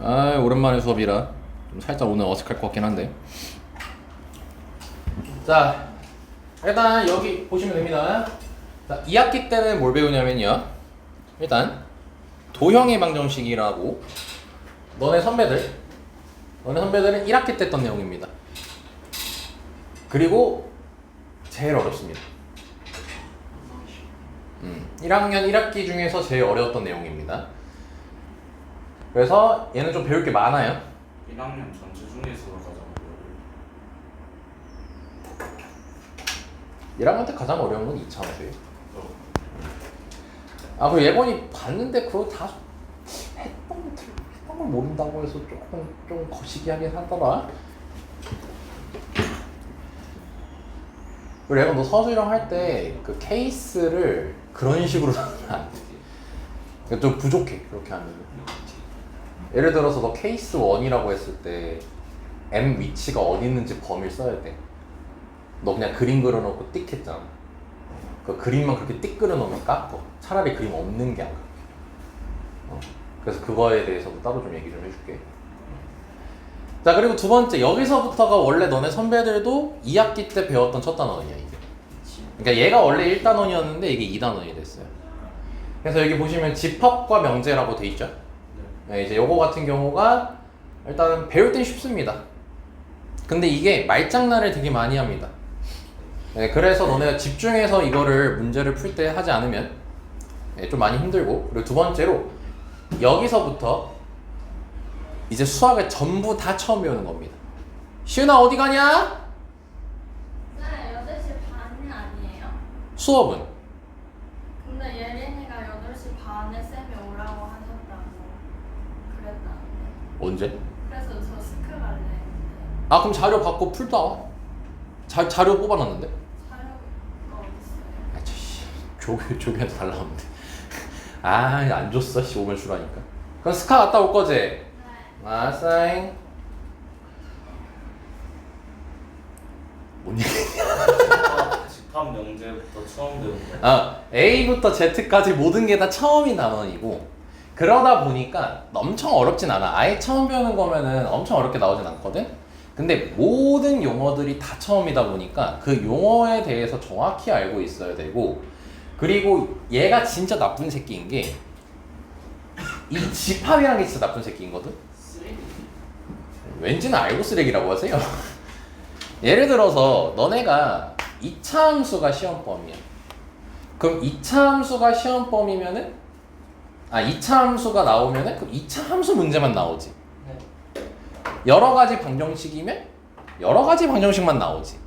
아, 오랜만에 수업이라 좀 살짝 오늘 어색할 것 같긴 한데. 자, 일단 여기 보시면 됩니다. 자, 2학기 때는 뭘 배우냐면요. 일단 도형의 방정식이라고 너네 선배들은 1학기 때 했던 내용입니다. 그리고 제일 어렵습니다. 1학년 1학기 중에서 제일 어려웠던 내용입니다. 그래서 얘는 좀 배울 게 많아요. 1학년 전체 중에서 가장 1학년 때 가장 어려운 건 2차원이에요. 아, 그리고 예건이 봤는데 그거 다 했던 걸 모른다고 해서 조금 좀 거시기하긴 하더라. 그리고 예건 너 서술형 할 때 그 케이스를 그런 식으로 하면 안 돼. 그러니까 좀 부족해, 그렇게 하면. 예를 들어서 너 케이스 1이라고 했을 때 M 위치가 어디 있는지 범위를 써야 돼. 너 그냥 그림 그려놓고 띡 했잖아. 그 그림만 그렇게 띡 그려놓으면 깎어. 차라리 그림 없는 게 안 깎여. 그래서 그거에 대해서도 따로 좀 얘기 좀 해줄게. 자, 그리고 두 번째, 여기서부터가 원래 너네 선배들도 2학기 때 배웠던 첫 단원이야, 이게. 그러니까 얘가 원래 1단원이었는데 이게 2단원이 됐어요. 그래서 여기 보시면 집합과 명제라고 돼 있죠. 네, 이제 요거 같은 경우가 일단 배울 땐 쉽습니다. 근데 이게 말장난을 되게 많이 합니다. 네, 그래서 너네가 집중해서 이거를 문제를 풀 때 하지 않으면 좀 많이 힘들고, 그리고 두 번째로 여기서부터 이제 수학을 전부 다 처음 배우는 겁니다. 시윤아 어디 가냐? 네, 8시 반이 아니에요? 수업은? 근데 예린이가 8시 반에 쌤이 오라고 하셨다고 그랬다는데. 언제? 그래서 저 스크 갈래 했는데 아, 그럼 자료 받고 풀다 와. 자료 뽑아놨는데? 자료가 어딨어요? 아, 조교한테 달라면 돼. 아, 안 줬어. 오면 주라니까. 그럼 스카 갔다 올 거지? 네. 아싸잉. 뭔 얘기냐? 집합 명제부터 처음 배운 거. 아, A부터 Z까지 모든 게 다 처음인 단원이고, 그러다 보니까 엄청 어렵진 않아. 아예 처음 배우는 거면은 엄청 어렵게 나오진 않거든? 근데 모든 용어들이 다 처음이다 보니까 그 용어에 대해서 정확히 알고 있어야 되고, 그리고 얘가 진짜 나쁜 새끼인 게 이 집합이라는 게 진짜 나쁜 새끼이거든? 왠지는 알고 쓰레기라고 하세요. 예를 들어서 너네가 2차 함수가 시험범위야. 그럼 2차 함수가 시험범위면은 2차 함수가 나오면은 그럼 2차 함수 문제만 나오지. 여러 가지 방정식이면 여러 가지 방정식만 나오지.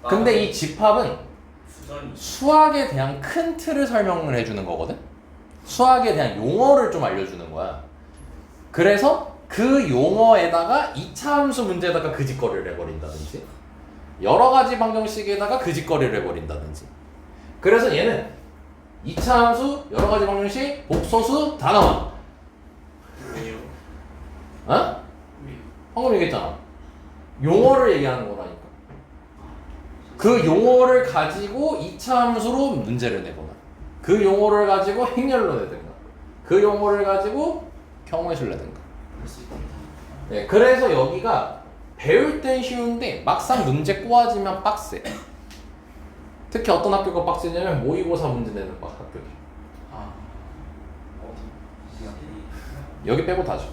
근데 이 집합은 수학에 대한 큰 틀을 설명을 해주는 거거든? 수학에 대한 용어를 좀 알려주는 거야. 그래서 그 용어에다가 2차 함수 문제에다가 그 짓거리를 해버린다든지, 여러 가지 방정식에다가 그 짓거리를 해버린다든지. 그래서 얘는 2차 함수, 여러 가지 방정식, 복소수 다 나와. 왜요? 어? 방금 얘기했잖아. 용어를 얘기하는 거라니까. 그 용어를 가지고 2차 함수로 문제를 내거나, 그 용어를 가지고 행렬로 내든가, 그 용어를 가지고 경우의 수를 내든가. 네, 그래서 여기가 배울 땐 쉬운데 막상 문제 꼬아지면 빡세. 특히 어떤 학교가 빡세냐면 모의고사 문제 내는 학교들. 여기 빼고 다죠.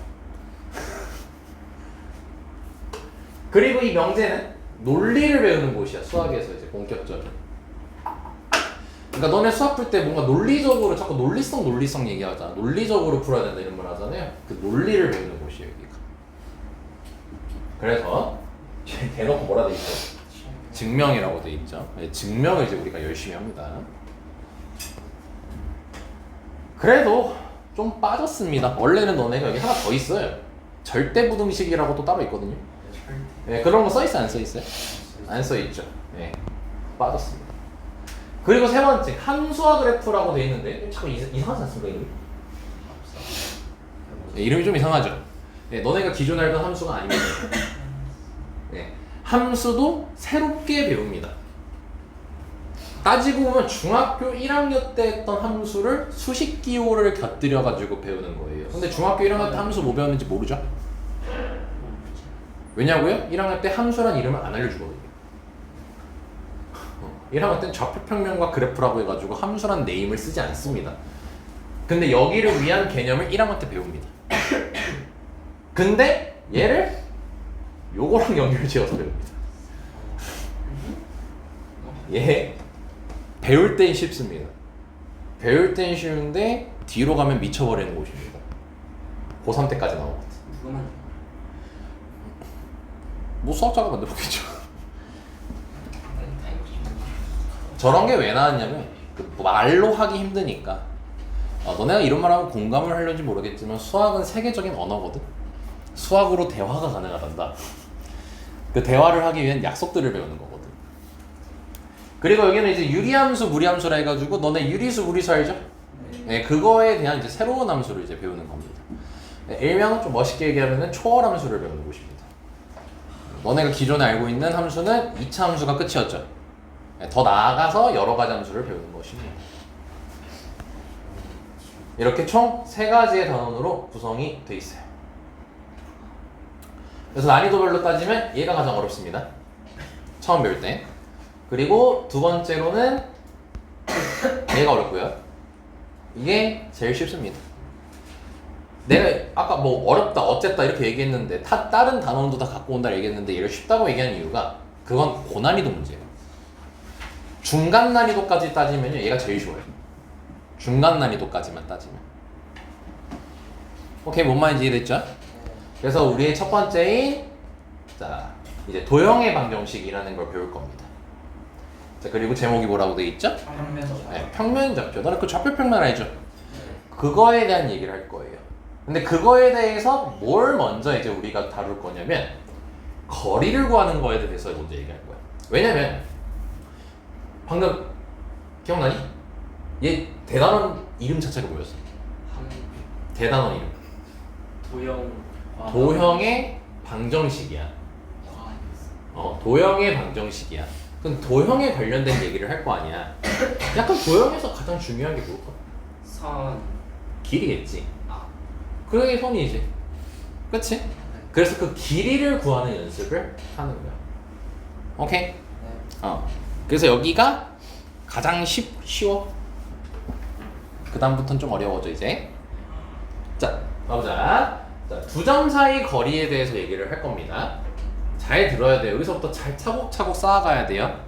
그리고 이 명제는 논리를 배우는 곳이야, 수학에서 이제 본격적인. 그러니까 너네 수학 풀 때 뭔가 논리적으로 자꾸 논리성 얘기하잖아. 논리적으로 풀어야 된다 이런 말 하잖아요. 그 논리를 배우는 곳이에요, 여기가. 그래서 대놓고 뭐라 돼 있죠? 증명이라고 돼 있죠. 증명을 이제 우리가 열심히 합니다. 그래도 좀 빠졌습니다. 원래는 너네가 여기 하나 더 있어요. 절대부등식이라고 또 따로 있거든요. 네, 그런 거 써있어요? 안 써있어요? 안 써있죠. 네, 빠졌습니다. 그리고 세 번째, 함수화 그래프라고 돼 있는데 자꾸 이상하지 않습니까, 이름이? 네, 이름이 좀 이상하죠? 네, 너네가 기존에 알던 함수가 아닙니다. 네, 함수도 새롭게 배웁니다. 따지고 보면 중학교 1학년 때 했던 함수를 수식 기호를 곁들여 가지고 배우는 거예요. 근데 중학교 1학년 때 함수 뭐 배웠는지 모르죠? 왜냐고요? 1학년 때 함수란 이름을 안 알려주거든요. 1학년 때는 좌표평면과 그래프라고 해가지고 함수란 네임을 쓰지 않습니다. 근데 여기를 위한 개념을 1학년 때 배웁니다. 근데 얘를 요거랑 연결지어서 배웁니다. 얘 배울 땐 쉽습니다. 배울 땐 쉬운데 뒤로 가면 미쳐버리는 곳입니다. 고3 때까지 나오거든. 그거만 뭐 수학자가 만들었겠죠. 저런 게 왜 나왔냐면 그 말로 하기 힘드니까. 너네가 이런 말 하면 공감을 하려는지 모르겠지만 수학은 세계적인 언어거든. 수학으로 대화가 가능하단다. 그 대화를 하기 위한 약속들을 배우는 거거든. 그리고 여기는 이제 유리함수, 무리함수라 해가지고 너네 유리수, 무리수 알죠? 네, 그거에 대한 이제 새로운 함수를 이제 배우는 겁니다. 네, 일명 좀 멋있게 얘기하면은 초월함수를 배우는 곳입니다. 너네가 기존에 알고 있는 함수는 2차 함수가 끝이었죠. 네, 더 나아가서 여러 가지 함수를 배우는 것입니다. 이렇게 총 3가지의 단원으로 구성이 돼 있어요. 그래서 난이도별로 따지면 얘가 가장 어렵습니다. 처음 배울 때. 그리고 두 번째로는 얘가 어렵고요. 이게 제일 쉽습니다. 내가 아까 뭐 어렵다, 어쨌다 이렇게 얘기했는데 다른 단원도 다 갖고 온다 얘기했는데 얘를 쉽다고 얘기하는 이유가 그건 고난이도 문제예요. 중간 난이도까지 따지면요 얘가 제일 쉬워요. 중간 난이도까지만 따지면. 오케이, 뭔 말인지 이해됐죠? 그래서 우리의 첫 번째인 자 이제 도형의 방정식이라는 걸 배울 겁니다. 자 그리고 제목이 뭐라고 돼 있죠? 네, 평면 좌표. 너는 그 좌표 평면 알죠? 그거에 대한 얘기를 할 거예요. 근데 그거에 대해서 뭘 먼저 이제 우리가 다룰 거냐면 거리를 구하는 거에 대해서 먼저 얘기할 거야. 왜냐면 방금 기억나니? 얘 대단원 이름 자체가 뭐였어? 대단원 이름. 도형의 방정식이야. 도형의 방정식이야. 그럼 도형에 관련된 얘기를 할 거 아니야. 약간 도형에서 가장 중요한 게 뭘까? 선. 길이겠지. 그게 선이지. 그치? 그래서 그 길이를 구하는 연습을 하는 거야. 오케이? 그래서 여기가 가장 쉬워. 그 다음부터는 좀 어려워져 이제. 자, 가보자. 자, 두 점 사이 거리에 대해서 얘기를 할 겁니다. 잘 들어야 돼요. 여기서부터 잘 차곡차곡 쌓아가야 돼요.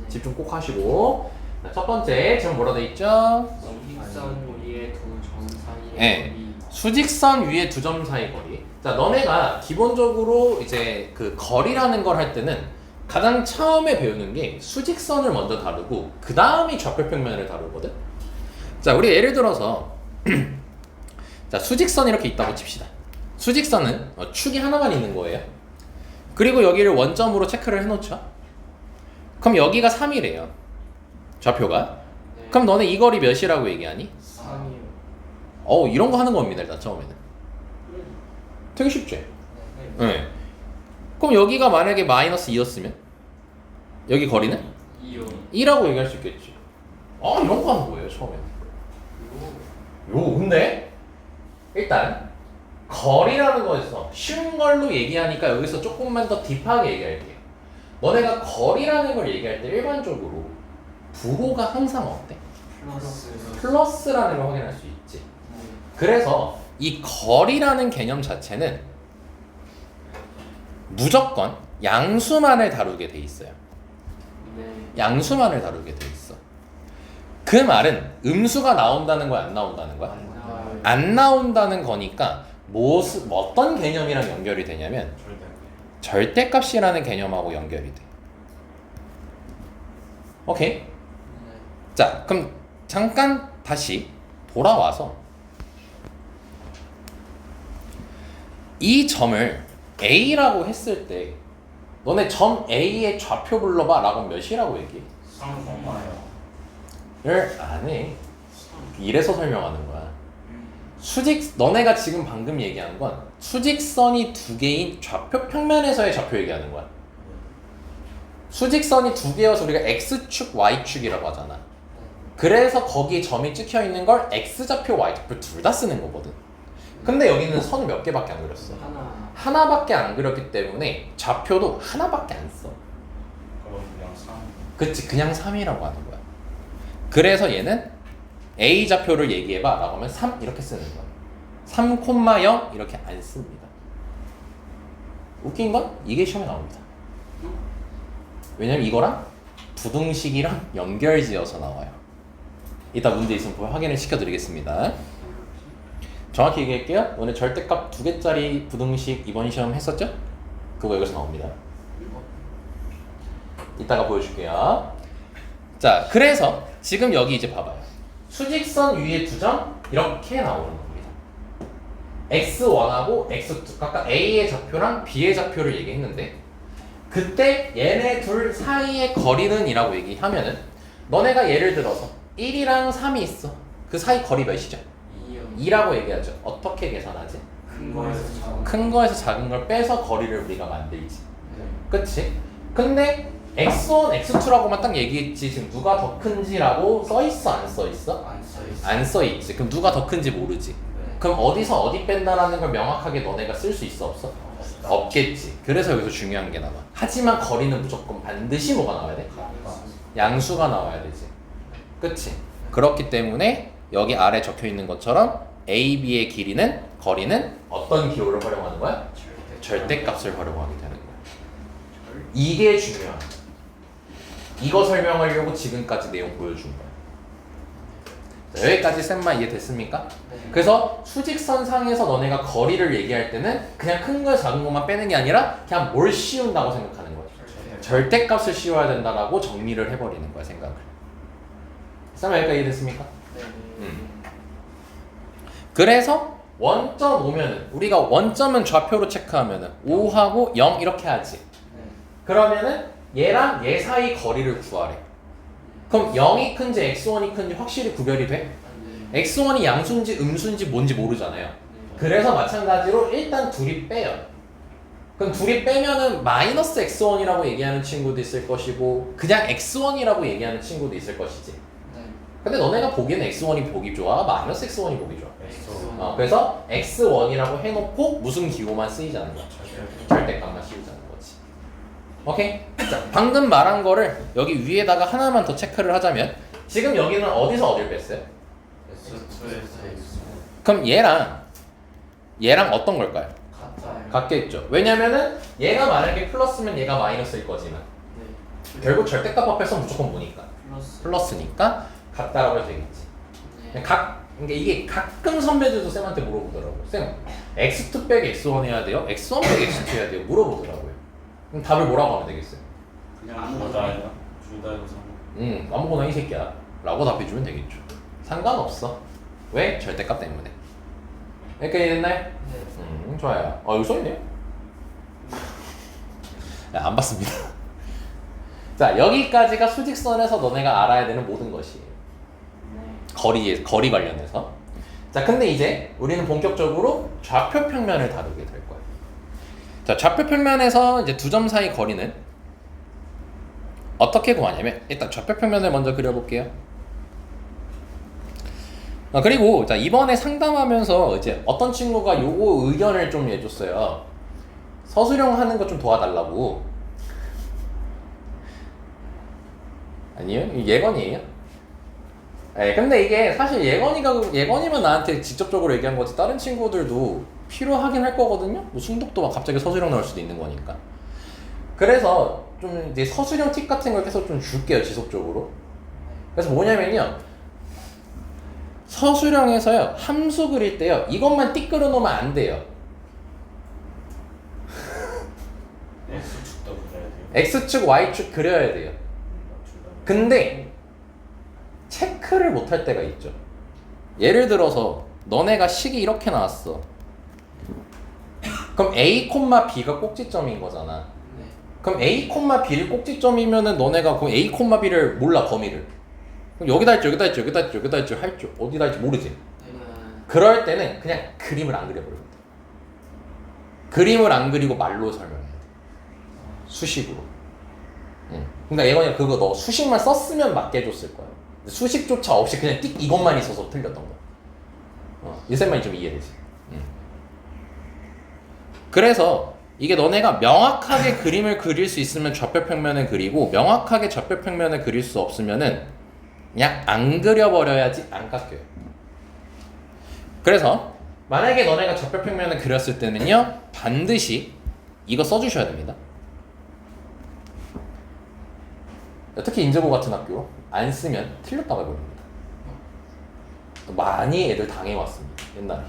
집중 꼭 하시고. 자, 첫 번째, 지금 뭐라 돼 있죠? 수직선 위에 두 점 사이의 네. 거리. 수직선 위에 두 점 사이 거리. 자, 너네가 기본적으로 이제 그 거리라는 걸 할 때는 가장 처음에 배우는 게 수직선을 먼저 다루고 그 다음이 좌표평면을 다루거든. 자, 우리 예를 들어서 자, 수직선 이렇게 있다고 칩시다. 수직선은 축이 하나만 있는 거예요. 그리고 여기를 원점으로 체크를 해놓죠. 그럼 여기가 3이래요. 좌표가. 네. 그럼 너네 이 거리 몇이라고 얘기하니? 3이요. 이런 거 하는 겁니다. 일단 처음에는. 되게 쉽지? 네. 그럼 여기가 만약에 마이너스 2였으면 여기 거리는? 2요. 2라고 얘기할 수 있겠지. 이런 거 하는 거예요 처음에는. 근데 일단 거리라는 거에서 쉬운 걸로 얘기하니까 여기서 조금만 더 딥하게 얘기할게요. 너네가 거리라는 걸 얘기할 때 일반적으로 부호가 항상 어때? 플러스라는 걸 확인할 수 있지. 그래서 이 거리라는 개념 자체는 무조건 양수만을 다루게 돼 있어요. 네. 양수만을 다루게 돼 있어. 그 말은 음수가 나온다는 거야, 안 나온다는 거야? 안 나온다는 거니까 어떤 개념이랑 연결이 되냐면 절대값이라는 개념하고 연결이 돼. 오케이? 자, 그럼 잠깐 다시 돌아와서 이 점을 A라고 했을 때 너네 점 A의 좌표 불러봐 라고 몇이라고 얘기해? 3,000마요. 를 안 해. 이래서 설명하는 거야. 너네가 지금 방금 얘기한 건 수직선이 두 개인 좌표 평면에서의 좌표 얘기하는 거야. 수직선이 두 개여서 우리가 x축, y축이라고 하잖아. 그래서 거기에 점이 찍혀 있는 걸 x좌표, y좌표 둘 다 쓰는 거거든. 근데 여기는 선을 몇 개밖에 안 그렸어. 하나밖에 안 그렸기 때문에 좌표도 하나밖에 안 써. 그럼 그냥 3. 그치, 그냥 3이라고 하는 거야. 그래서 얘는 A 좌표를 얘기해봐 라고 하면 3 이렇게 쓰는 거야. 3,0 이렇게 안 씁니다. 웃긴 건 이게 시험에 나옵니다. 왜냐면 이거랑 부등식이랑 연결지어서 나와요. 이따 문제 있으면 확인을 시켜드리겠습니다. 정확히 얘기할게요. 오늘 절대값 2개짜리 부등식 이번 시험 했었죠? 그거 여기서 나옵니다. 이따가 보여줄게요. 자, 그래서 지금 여기 이제 봐봐요. 수직선 위에 두 점 이렇게 나오는 겁니다. x1하고 x2 각각 A의 좌표랑 B의 좌표를 얘기했는데 그때 얘네 둘 사이의 거리는 이라고 얘기하면은 너네가 예를 들어서 1이랑 3이 있어. 그 사이 거리 몇이죠? 2라고 얘기하죠. 어떻게 계산하지? 큰 거에서 작은 큰 거에서 작은 걸 빼서 거리를 우리가 만들지. 그치? 근데 x1, x2라고만 딱 얘기했지. 지금 누가 더 큰지라고 써있어? 안 써있어? 안 써있어. 안 써있지. 그럼 누가 더 큰지 모르지. 네. 그럼 어디서 어디 뺀다라는 걸 명확하게 너네가 쓸 수 있어? 없어? 없겠지. 그래서 여기서 중요한 게 나와. 하지만 거리는 무조건 반드시 뭐가 나와야 돼? 양수가 나와야 되지. 그치? 그렇기 때문에 여기 아래 적혀 있는 것처럼 A, B의 길이는 거리는 어떤 기호를 활용하는 거야? 절대값을 활용하게 되는 거야. 이게 중요한. 이거 설명하려고 지금까지 내용 보여준 거야. 자, 여기까지 쌤만 이해됐습니까? 네. 그래서 수직선 상에서 너네가 거리를 얘기할 때는 그냥 큰 거 작은 것만 빼는 게 아니라 그냥 뭘 씌운다고 생각하는 거야. 절대값을 씌워야 된다라고 정리를 해버리는 거야, 생각을. 쌤 여기까지 이해됐습니까? 네. 그래서 원점 오면은 우리가 원점은 좌표로 체크하면은 5하고 0 이렇게 하지. 그러면은 얘랑 얘 사이 거리를 구하래. 그럼 0이 큰지 x1이 큰지 확실히 구별이 돼? x1이 양수인지 음수인지 뭔지 모르잖아요. 그래서 마찬가지로 일단 둘이 빼요. 그럼 둘이 빼면은 마이너스 x1이라고 얘기하는 친구도 있을 것이고 그냥 x1이라고 얘기하는 친구도 있을 것이지. 근데 너네가 보기에는 x1이 보기 좋아? 마이너스 x1이 보기 좋아? 그래서 x1이라고 해놓고 무슨 기호만 쓰이자는 거야. 절대값만 씌우자는 거지. 오케이? 자, 방금 말한 거를 여기 위에다가 하나만 더 체크를 하자면 지금 여기는 어디서 어딜 뺐어요? 그럼 얘랑 어떤 걸까요? 같아요. 같겠죠. 왜냐면은 얘가 만약에 플러스면 얘가 마이너스일 거지만 결국 절대값 앞에서 무조건 뭐니까? 플러스니까 같다라고 해도 되겠지. 그러니까 이게 가끔 선배들도 쌤한테 물어보더라고요. 쌤, x2 빼기 x1 해야 돼요? x1 빼기 x2 해야 돼요? 물어보더라고요. 그럼 답을 뭐라고 하면 되겠어요? 그냥 아무것도 아니야. 둘다 이거 상관. 아무거나 이 새끼야 라고 답해주면 되겠죠. 상관없어. 왜? 절대값 때문에. 여기까지 됐나요? 좋아요. 여기 써있네요. 안 봤습니다. 자, 여기까지가 수직선에서 너네가 알아야 되는 모든 것이에요. 거리 관련해서. 자, 근데 이제 우리는 본격적으로 좌표 평면을 다루게 될 거예요. 자, 좌표 평면에서 이제 두 점 사이 거리는 어떻게 구하냐면 일단 좌표 평면을 먼저 그려볼게요. 그리고 자, 이번에 상담하면서 이제 어떤 친구가 요거 의견을 좀 해줬어요. 서술형 하는 거 좀 도와달라고. 아니요? 예건이에요? 네, 근데 이게 사실 예건이만 나한테 직접적으로 얘기한 거지 다른 친구들도 필요하긴 할 거거든요? 뭐 승독도 막 갑자기 서술형 나올 수도 있는 거니까. 그래서 좀 이제 서술형 팁 같은 걸 계속 좀 줄게요, 지속적으로. 그래서 뭐냐면요. 서술형에서요, 함수 그릴 때요, 이것만 띡 그려놓으면 안 돼요. X축도 그려야 돼요. X축, Y축 그려야 돼요. 근데 체크를 못할 때가 있죠. 예를 들어서 너네가 식이 이렇게 나왔어. 그럼 A, B가 꼭지점인 거잖아. 그럼 A, B를 꼭지점이면은 너네가 그 A, B를 몰라, 범위를. 그럼 여기다 할지 여기다 할지 여기다 할지 여기다 할지 할지 어디다 할지 모르지. 그럴 때는 그냥 그림을 안 그려버려야 돼. 그림을 안 그리고 말로 설명해야 돼. 수식으로. 그러니까 예건이가 그거 너 수식만 썼으면 맞게 해줬을 거야. 수식조차 없이 그냥 띡 이것만 있어서 틀렸던 거야. 이 셈만이 좀 이해되지. 그래서 이게 너네가 명확하게 그림을 그릴 수 있으면 좌표평면을 그리고 명확하게 좌표평면을 그릴 수 없으면은 그냥 안 그려버려야지 안 깎여요. 그래서 만약에 너네가 좌표평면을 그렸을 때는요 반드시 이거 써주셔야 됩니다. 특히 인제고 같은 학교 안 쓰면 틀렸다고 해버립니다. 많이 애들 당해왔습니다. 옛날에.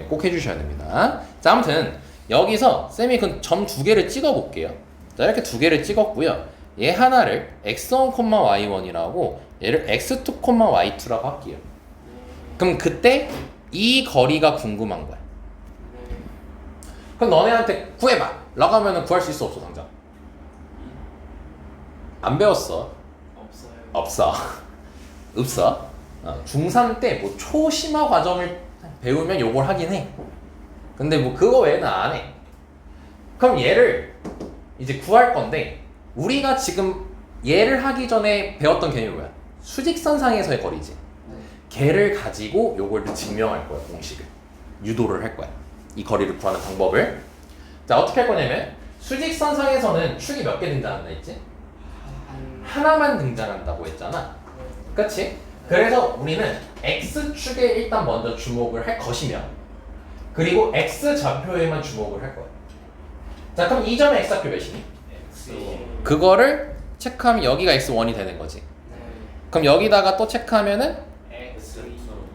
꼭 해주셔야 됩니다. 자, 아무튼 여기서 쌤이 그 점 두 개를 찍어 볼게요. 자, 이렇게 두 개를 찍었고요. 얘 하나를 x1, y1이라고 얘를 x2, y2라고 할게요. 그럼 그때 이 거리가 궁금한 거야. 그럼 너네한테 구해봐 라고 하면 구할 수 있어 없어 당장? 안 배웠어. 없어요. 없어. 없어. 중3 때 뭐 초심화 과정을 배우면 요걸 하긴 해. 근데 뭐 그거 외에는 안 해. 그럼 얘를 이제 구할 건데 우리가 지금 얘를 하기 전에 배웠던 개념이 뭐야? 수직선상에서의 거리지. 걔를 가지고 요걸 증명할 거야. 공식을 유도를 할 거야. 이 거리를 구하는 방법을. 자, 어떻게 할 거냐면 수직선상에서는 축이 몇 개 등장한다 했지? 하나만 등장한다고 했잖아. 그치? 그래서 우리는 X축에 일단 먼저 주목을 할 것이며 그리고 X좌표에만 주목을 할 거야. 자, 그럼 이 점의 X좌표 몇이니? 그거를 체크하면 여기가 X1이 되는 거지. 그럼 여기다가 또 체크하면은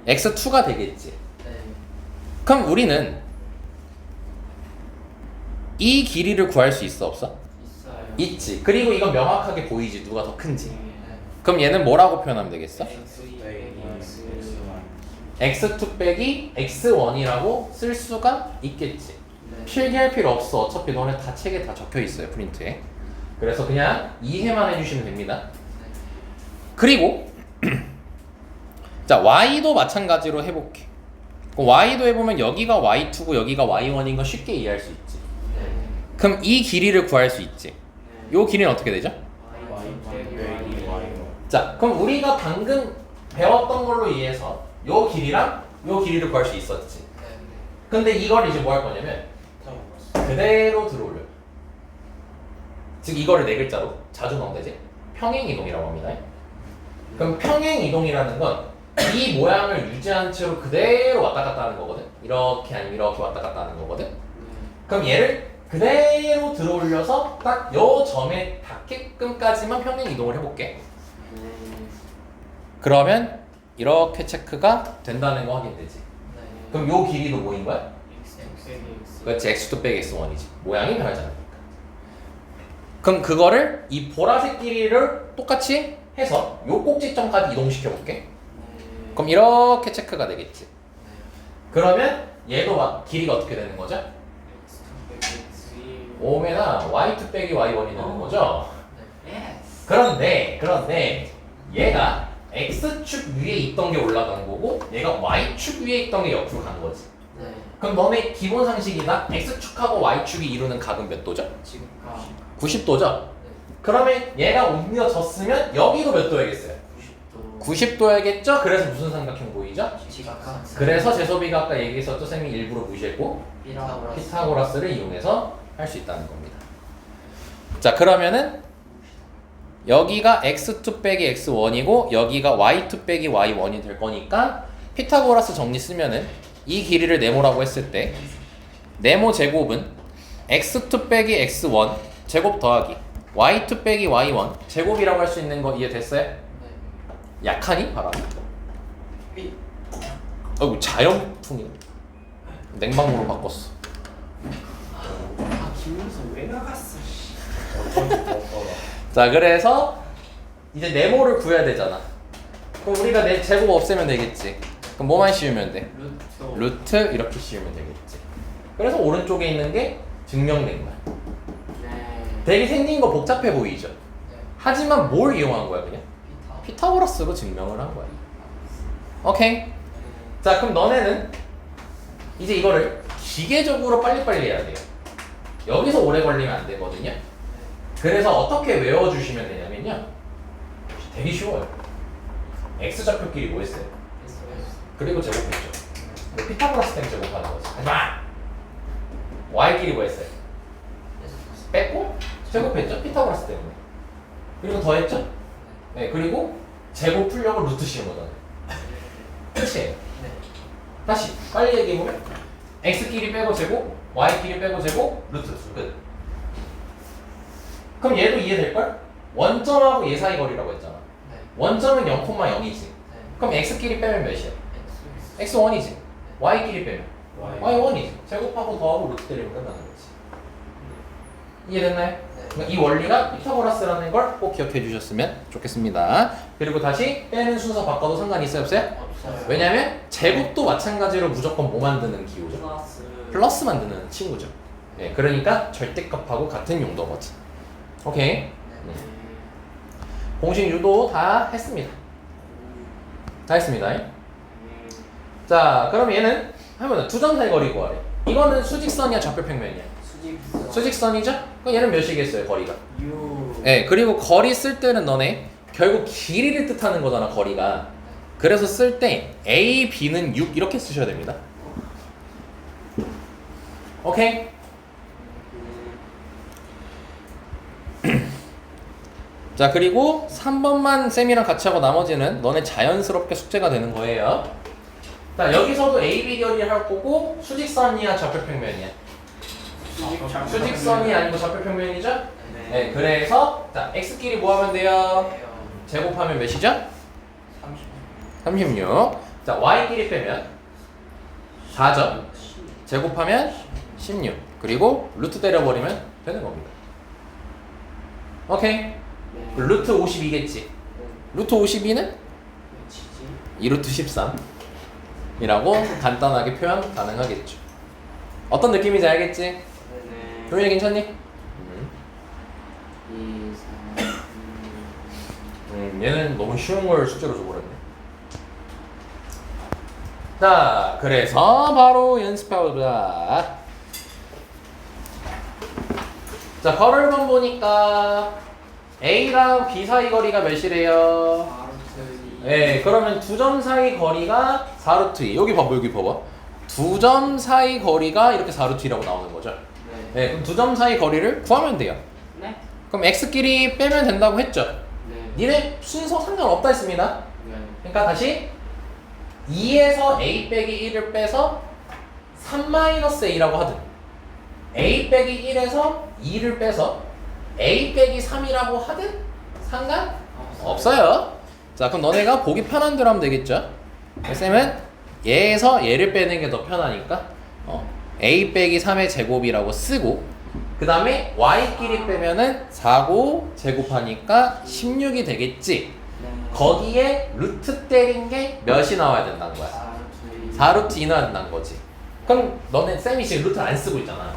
X2가 되겠지. 그럼 우리는 이 길이를 구할 수 있어 없어? 있어요. 있지. 그리고 이건 명확하게 보이지. 누가 더 큰지. 그럼 얘는 뭐라고 표현하면 되겠어? x2 빼기 x1이라고 쓸 수가 있겠지. 필기할 필요 없어. 어차피 너네 다 책에 다 적혀 있어요. 프린트에. 그래서 그냥 이해만 해주시면 됩니다. 그리고 자, y도 마찬가지로 해볼게. y도 해보면 여기가 y2고 여기가 y1인 건 쉽게 이해할 수 있지. 그럼 이 길이를 구할 수 있지. 요 길이는 어떻게 되죠? 자, 그럼 우리가 방금 배웠던 걸로 이해해서 요 길이랑 요 길이를 구할 수 있었지. 근데 이걸 이제 뭐 할 거냐면 그대로 들어올려. 즉 이거를 네 글자로 자주 넣으면 되지. 평행이동이라고 합니다. 그럼 평행이동이라는 건 이 모양을 유지한 채로 그대로 왔다 갔다 하는 거거든. 이렇게 아니면 이렇게 왔다 갔다 하는 거거든. 그럼 얘를 그대로 들어올려서 딱 요 점에 닿게끔까지만 평행이동을 해볼게. 그러면 이렇게 체크가 된다는 거 확인되지. 그럼 요 길이도 뭐인 거야? 그렇지, x2 빼기 x1이지. 모양이 변하지 않으니까. 그럼 그거를 이 보라색 길이를 똑같이 해서 요 꼭지점까지 이동시켜볼게. 그럼 이렇게 체크가 되겠지. 그러면 얘도 막 길이가 어떻게 되는 거죠? 5메나 y2 빼기 y1이 되는 거죠? 그런데 얘가 x축 위에 있던 게 올라간 거고 얘가 y축 위에 있던 게 옆으로 간 거지. 그럼 너네 기본 상식이다. x축하고 y축이 이루는 각은 몇 도죠? 90도죠? 그러면 얘가 옮겨졌으면 여기도 몇 도야겠어요? 90도야겠죠? 그래서 무슨 삼각형 보이죠? 그래서 제소비가 아까 얘기했었죠? 쌤이 일부러 무시했고 피타고라스를 이용해서 할 수 있다는 겁니다. 자, 그러면은 여기가 x2 빼기 x1이고 여기가 y2 빼기 y1이 될 거니까 피타고라스 정리 쓰면은 이 길이를 네모라고 했을 때 네모 제곱은 x2 빼기 x1 제곱 더하기 y2 빼기 y1 제곱이라고 할 수 있는 거 이해됐어요? 약하니? 봐라. 어이구, 자연풍이 냉방으로 바꿨어. 김민서 왜 나갔어? 자, 그래서 이제 네모를 구해야 되잖아. 그럼 우리가 네 제곱 없애면 되겠지. 그럼 뭐만 씌우면 돼? 루트 이렇게 씌우면 되겠지. 그래서 오른쪽에 있는 게 증명된 거야. 되게 생긴 거 복잡해 보이죠? 하지만 뭘 이용한 거야 그냥? 피타고라스로 증명을 한 거야. 오케이? 자, 그럼 너네는 이제 이거를 기계적으로 빨리빨리 해야 돼요. 여기서 오래 걸리면 안 되거든요. 그래서 어떻게 외워주시면 되냐면요. 되게 쉬워요. x좌표끼리 뭐 했어요? 그리고 제곱했죠. 피타고라스 땡 제곱하는 거지. 하지마! y끼리 뭐 했어요? 뺐고 제곱했죠? 피타고라스 때문에. 그리고 더했죠? 네, 그리고 제곱 풀려고 루트 씌운 거잖아요. 끝이에요. 다시 빨리 얘기해보면 x끼리 빼고 제곱, y끼리 빼고 제곱, 루트 끝. 그럼 얘도 이해될걸? 원점하고 얘 사이 거리라고 했잖아. 원점은 0,0이지. 그럼 x끼리 빼면 몇이야? x1이지. y끼리 빼면 y1이지. 제곱하고 더하고 루트 때리면 끝나는 거지. 이해됐나요? 이 원리가 피타고라스라는 걸 꼭 기억해 주셨으면 좋겠습니다. 그리고 다시 빼는 순서 바꿔도 상관이 있어요? 없어요? 없어요. 왜냐면 제곱도 마찬가지로 무조건 뭐 만드는 기호죠? 플러스 만드는 친구죠. 예, 그러니까 절대값하고 같은 용도거든. 오케이. 공식 유도 다 했습니다. 다 했습니다. 자, 그럼 얘는 하면은 두 점 사이 거리 구하래. 이거는 수직선이야, 좌표평면이야? 수직선이죠? 그럼 얘는 몇이겠어요, 거리가? 네, 그리고 거리 쓸 때는 너네 결국 길이를 뜻하는 거잖아, 거리가. 그래서 쓸 때 A, B는 6 이렇게 쓰셔야 됩니다. 오케이? 자, 그리고 3번만 쌤이랑 같이 하고 나머지는 너네 자연스럽게 숙제가 되는 거예요. 자, 여기서도 A, B 결이 할 거고 수직선이야, 좌표평면이야? 수직선이 아니고 좌표평면이죠? 네, 그래서 자, x끼리 뭐 하면 돼요? 제곱하면 몇이죠? 36. 자, y끼리 빼면 4죠? 제곱하면 16. 그리고 루트 때려버리면 되는 겁니다. 오케이? 루트 52겠지? 루트 52는 2루트 13 이라고 간단하게 표현 가능하겠죠. 어떤 느낌인지 알겠지? 조민이 괜찮니? 얘는 너무 쉬운 걸 숙제로 줘버렸네. 자, 그래서 바로 연습해보자. 자, 걸을만 보니까 A랑 B 사이 거리가 몇이래요? 네, 그러면 두 점 사이 거리가 4루트 2. 여기 봐봐, 여기 봐봐. 두 점 사이 거리가 이렇게 4루트 2라고 나오는 거죠. 네, 그럼 두 점 사이 거리를 구하면 돼요. 네? 그럼 x끼리 빼면 된다고 했죠. 네. 니네 순서 상관없다 했습니다. 네. 그러니까 다시 2에서 a 빼기 1을 빼서 3-a라고 하든 a 빼기 1에서 2를 빼서 a 빼기 3이라고 하든 상관없어요. 자, 그럼 너네가 보기 편한 대로 하면 되겠죠. 쌤은 얘에서 얘를 빼는 게 더 편하니까 a 빼기 3의 제곱이라고 쓰고 그 다음에 y끼리 빼면은 4고 제곱하니까 16이 되겠지. 거기에 루트 때린 게 몇이 나와야 된다는 거야? 4루트 2 나와야 된다는 거지. 그럼 너네 쌤이 지금 루트를 안 쓰고 있잖아.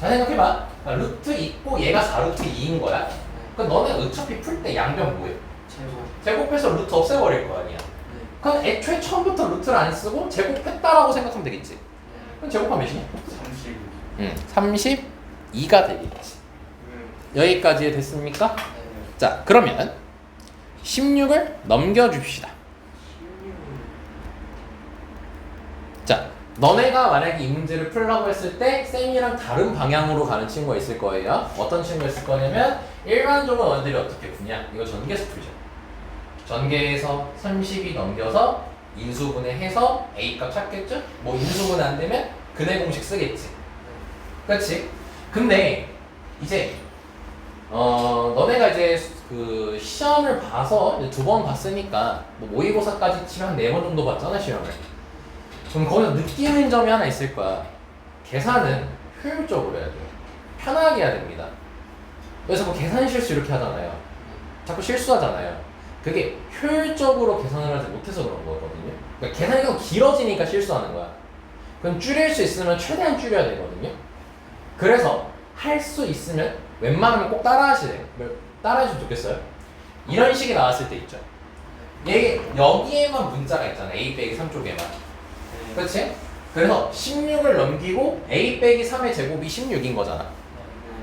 잘 생각해봐. 루트 있고 얘가 4루트 2인 거야. 그럼 너네 어차피 풀 때 양변 뭐예요? 제곱해서 루트 없애버릴 거 아니야. 그럼 애초에 처음부터 루트를 안 쓰고 제곱했다라고 생각하면 되겠지. 그럼 제곱하면 몇이냐? 32가 되겠지. 여기까지 됐습니까? 자, 그러면 16을 넘겨줍시다. 자, 너네가 만약에 이 문제를 풀라고 했을 때 쌤이랑 다른 방향으로 가는 친구가 있을 거예요. 어떤 친구가 있을 거냐면 일반적으로 너희들이 어떻게 푸냐? 이거 전개해서 풀죠. 전개해서 32 넘겨서 인수분해해서 A값 찾겠죠? 뭐 인수분해 안 되면 근해 공식 쓰겠지. 그렇지? 근데 이제 너네가 이제 그 시험을 봐서 두 번 봤으니까 뭐 모의고사까지 치면 한 4번 정도 봤잖아, 시험을. 그럼 거기서 느끼는 점이 하나 있을 거야. 계산은 효율적으로 해야 돼요. 편하게 해야 됩니다. 그래서 뭐 계산 실수 이렇게 하잖아요. 자꾸 실수하잖아요. 그게 효율적으로 계산을 하지 못해서 그런 거거든요. 그러니까 계산이 너무 길어지니까 실수하는 거야. 그럼 줄일 수 있으면 최대한 줄여야 되거든요. 그래서 할 수 있으면 웬만하면 꼭 따라하시래요. 따라해주면 좋겠어요. 이런 식이 나왔을 때 있죠. 여기에만 문자가 있잖아. A 빼기 3 쪽에만. 그렇지? 그래서 16을 넘기고 A 빼기 3의 제곱이 16인 거잖아.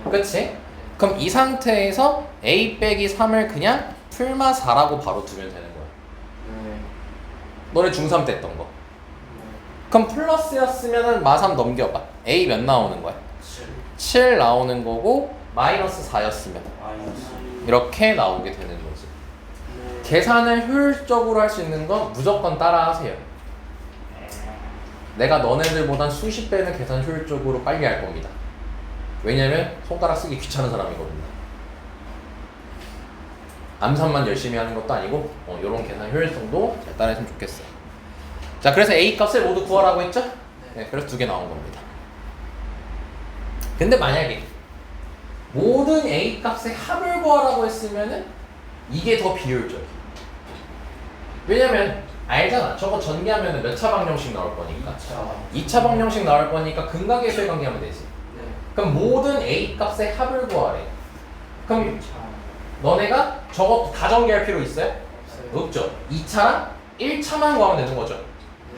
그렇지? 그럼 이 상태에서 a 빼기 3을 그냥 풀마 4라고 바로 두면 되는 거야. 네. 너네 중3 때 했던 거. 그럼 플러스였으면은 마3 넘겨봐. a 몇 나오는 거야? 7 나오는 거고 마이너스 4였으면 마이너스. 이렇게 나오게 되는 거지. 계산을 효율적으로 할 수 있는 건 무조건 따라 하세요. 내가 너네들보단 수십 배는 계산 효율적으로 빨리 할 겁니다. 왜냐면 손가락 쓰기 귀찮은 사람이거든요. 암산만 열심히 하는 것도 아니고 이런 계산 효율성도 잘 따라했으면 좋겠어요. 자, 그래서 a 값을 모두 구하라고 했죠? 네, 그래서 2개 나온 겁니다. 근데 만약에 모든 a 값의 합을 구하라고 했으면은 이게 더 비효율적이야. 왜냐면 알잖아. 저거 전개하면 몇 차 방정식 나올 거니까. 2차 방정식 나올 거니까 근각계수의 관계하면 되지. 네. 그럼 모든 a 값의 합을 구하래. 그럼 차. 너네가 저거 다 전개할 필요 있어요? 없어요. 없죠. 2차랑 1차만 구하면 되는 거죠.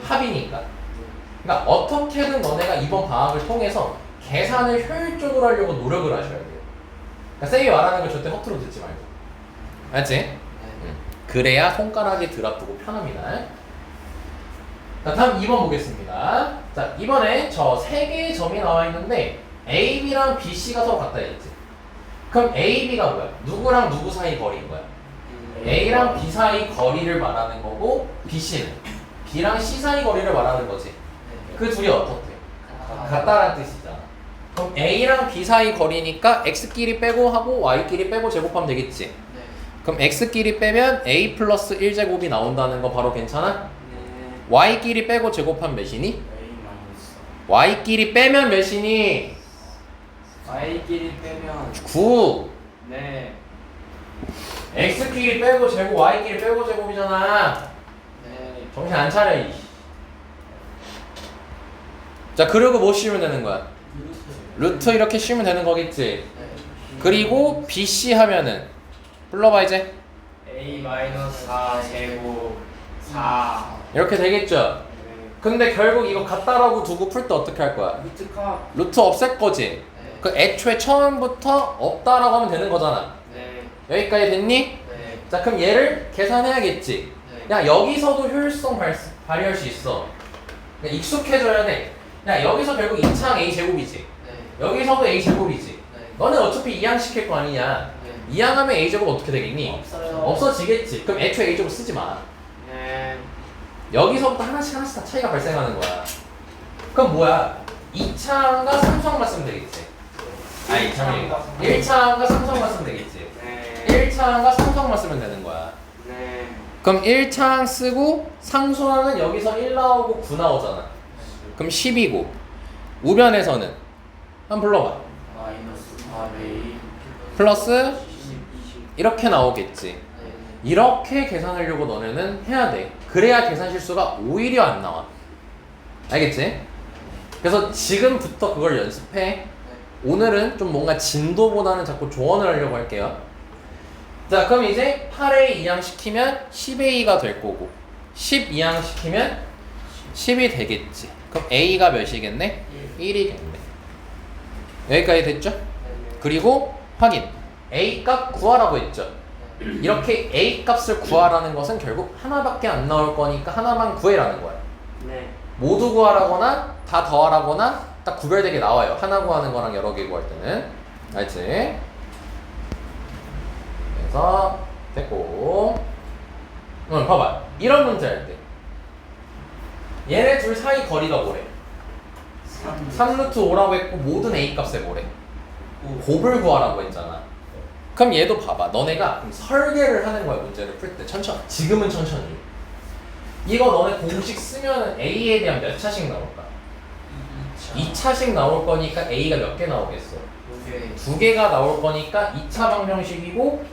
합이니까. 그러니까 어떻게든 너네가 이번 방학을 통해서 계산을 효율적으로 하려고 노력을 하셔야 돼요. 그러니까 쌤이 말하는 걸 절대 허투루 듣지 말고. 알지? 그래야 손가락에 들어두고 편합니다. 자, 다음 2번 보겠습니다. 자, 이번에 저 3개의 점이 나와 있는데 A, B랑 B, C가 서로 같다 했지. 그럼 A, B가 뭐야? 누구랑 누구 사이 거리인 거야? A랑 B 사이 거리를 말하는 거고 B, C는 B랑 C 사이 거리를 말하는 거지. 그 둘이 어떻대? 같다라는 뜻이잖아. 그럼 A랑 B 사이 거리니까 X끼리 빼고 하고 Y끼리 빼고 제곱하면 되겠지. 그럼 X끼리 빼면 A 플러스 1제곱이 나온다는 거 바로 괜찮아? Y끼리 빼고 제곱하면 몇이니? A 마이너스. Y끼리 빼면 몇이니? Y끼리 빼면 9. 네. X끼리 빼고 제곱, Y끼리 빼고 제곱이잖아. 네. 정신 안 차려. 이. 자, 그리고 뭐 씌우면 되는 거야? 루트 이렇게 씌우면 되는 거겠지. 그리고 BC 하면은 불러봐 이제. A 마이너스 4 제곱 4. 이렇게 되겠죠. 근데 결국 이거 같다라고 두고 풀 때 어떻게 할 거야? 루트카. 루트 없앨 거지. 네. 그 애초에 처음부터 없다라고 하면 되는 거잖아. 네. 여기까지 됐니? 네. 자, 그럼 얘를 계산해야겠지. 네. 야, 여기서도 효율성 발휘할 수 있어. 그러니까 익숙해져야 돼. 야, 여기서 결국 2차항 A 제곱이지. 네. 여기서도 A 제곱이지. 네. 너는 어차피 이항시킬 거 아니냐. 네. 이항하면 A 제곱 어떻게 되겠니? 없어요. 없어지겠지. 그럼 애초에 A 제곱 쓰지 마. 네. 여기서부터 하나씩 다 차이가 발생하는 거야. 그럼 뭐야? 2차항과 3차항만 쓰면 되겠지. 아니, 잠깐만. 1차항과 3차항만 쓰면 되겠지. 네. 1차항과 3차항만 쓰면 되는 거야. 네. 그럼 1차항 쓰고 상수항은 여기서 1 나오고 9 나오잖아. 그럼 10이고 우변에서는 한번 불러봐. 마이너스 4A 플러스 20. 이렇게 나오겠지. 네. 이렇게 계산하려고 너네는 해야 돼. 그래야 계산 실수가 오히려 안 나와. 알겠지? 그래서 지금부터 그걸 연습해. 오늘은 좀 뭔가 진도보다는 자꾸 조언을 하려고 할게요. 자, 그럼 이제 8A 이항시키면 10A가 될 거고 10 이항시키면 10이 되겠지. 그럼 A가 몇이겠네? 1이겠네. 여기까지 됐죠? 그리고 확인. A 값 구하라고 했죠. 이렇게 A 값을 구하라는 것은 결국 하나밖에 안 나올 거니까 하나만 구해라는 거야. 네. 모두 구하라거나 다 더하라거나 딱 구별되게 나와요. 하나 구하는 거랑 여러 개 구할 때는. 알지? 그래서 됐고. 봐봐. 이런 문제 할 때 얘네 둘 사이 거리가 뭐래? 3루트 5라고 했고 모든 A 값에 뭐래? 곱을 구하라고 했잖아. 그럼 얘도 봐봐. 너네가 그럼 설계를 하는 거야. 문제를 풀 때 천천히. 지금은 천천히. 이거 너네 공식 쓰면 A에 대한 몇 차씩 나올까? 2차씩 나올 거니까 A가 몇 개 나오겠어? 2개가 나올 거니까 2차 방정식이고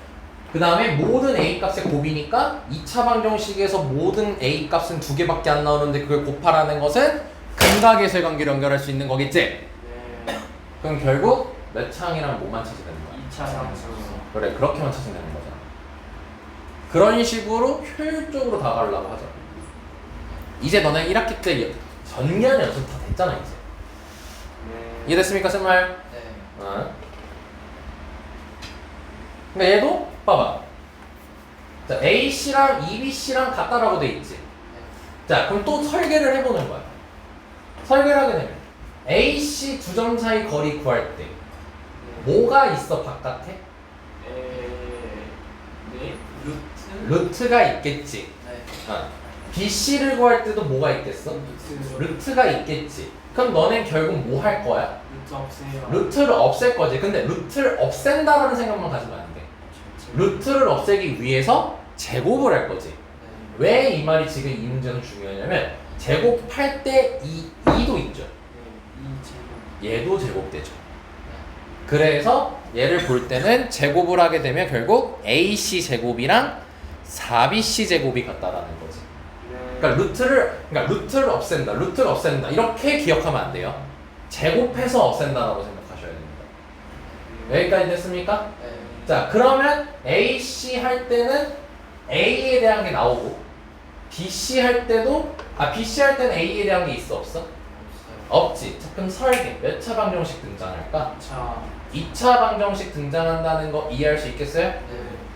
그 다음에 모든 A 값의 곱이니까 2차 방정식에서 모든 A 값은 2개밖에 안 나오는데 그걸 곱하라는 것은 근각계수의 관계를 연결할 수 있는 거겠지? 네. 그럼 결국 몇 차항이랑 뭐만 찾으면 되는 거야? 2차 상수. 그래, 그렇게만 찾으면 되는 거잖아. 그런 식으로 효율적으로 다가가려고 하자. 이제 너네 1학기 때 전기하는 연습 다 됐잖아 이제. 네. 이해됐습니까, 쌤말? 네. 어? 그러니까 얘도 봐봐. 자, AC랑 EBC랑 같다라고 돼 있지. 자, 그럼 또 설계를 해보는 거야. 설계를 하게 되면 AC 두 점 사이 거리 구할 때 뭐가 있어 바깥에? 네. 루트. 루트가 있겠지. 네. BC를 구할 때도 뭐가 있겠어? 루트가 있겠지. 그럼 너넨 결국 뭐 할 거야? 루트 없애요. 루트를 없앨 거지. 근데 루트를 없앤다라는 생각만 가지면 안 돼. 루트를 없애기 위해서 제곱을 할 거지. 왜 이 말이 지금 이 문제는 중요하냐면 제곱할 때 2도 있죠. 얘도 제곱되죠. 그래서 얘를 볼 때는 제곱을 하게 되면 결국 AC 제곱이랑 4BC 제곱이 같다라는 거지. 그러니까 루트를 없앤다. 루트를 없앤다. 이렇게 기억하면 안 돼요. 제곱해서 없앤다라고 생각하셔야 됩니다. 여기까지 됐습니까? 자, 그러면 AC 할 때는 A에 대한 게 나오고 BC 할 때도 BC 할 때는 A에 대한 게 있어 없어? 없지. 자, 그럼 설계 몇 차 방정식 등장할까? 2차 방정식 등장한다는 거 이해할 수 있겠어요?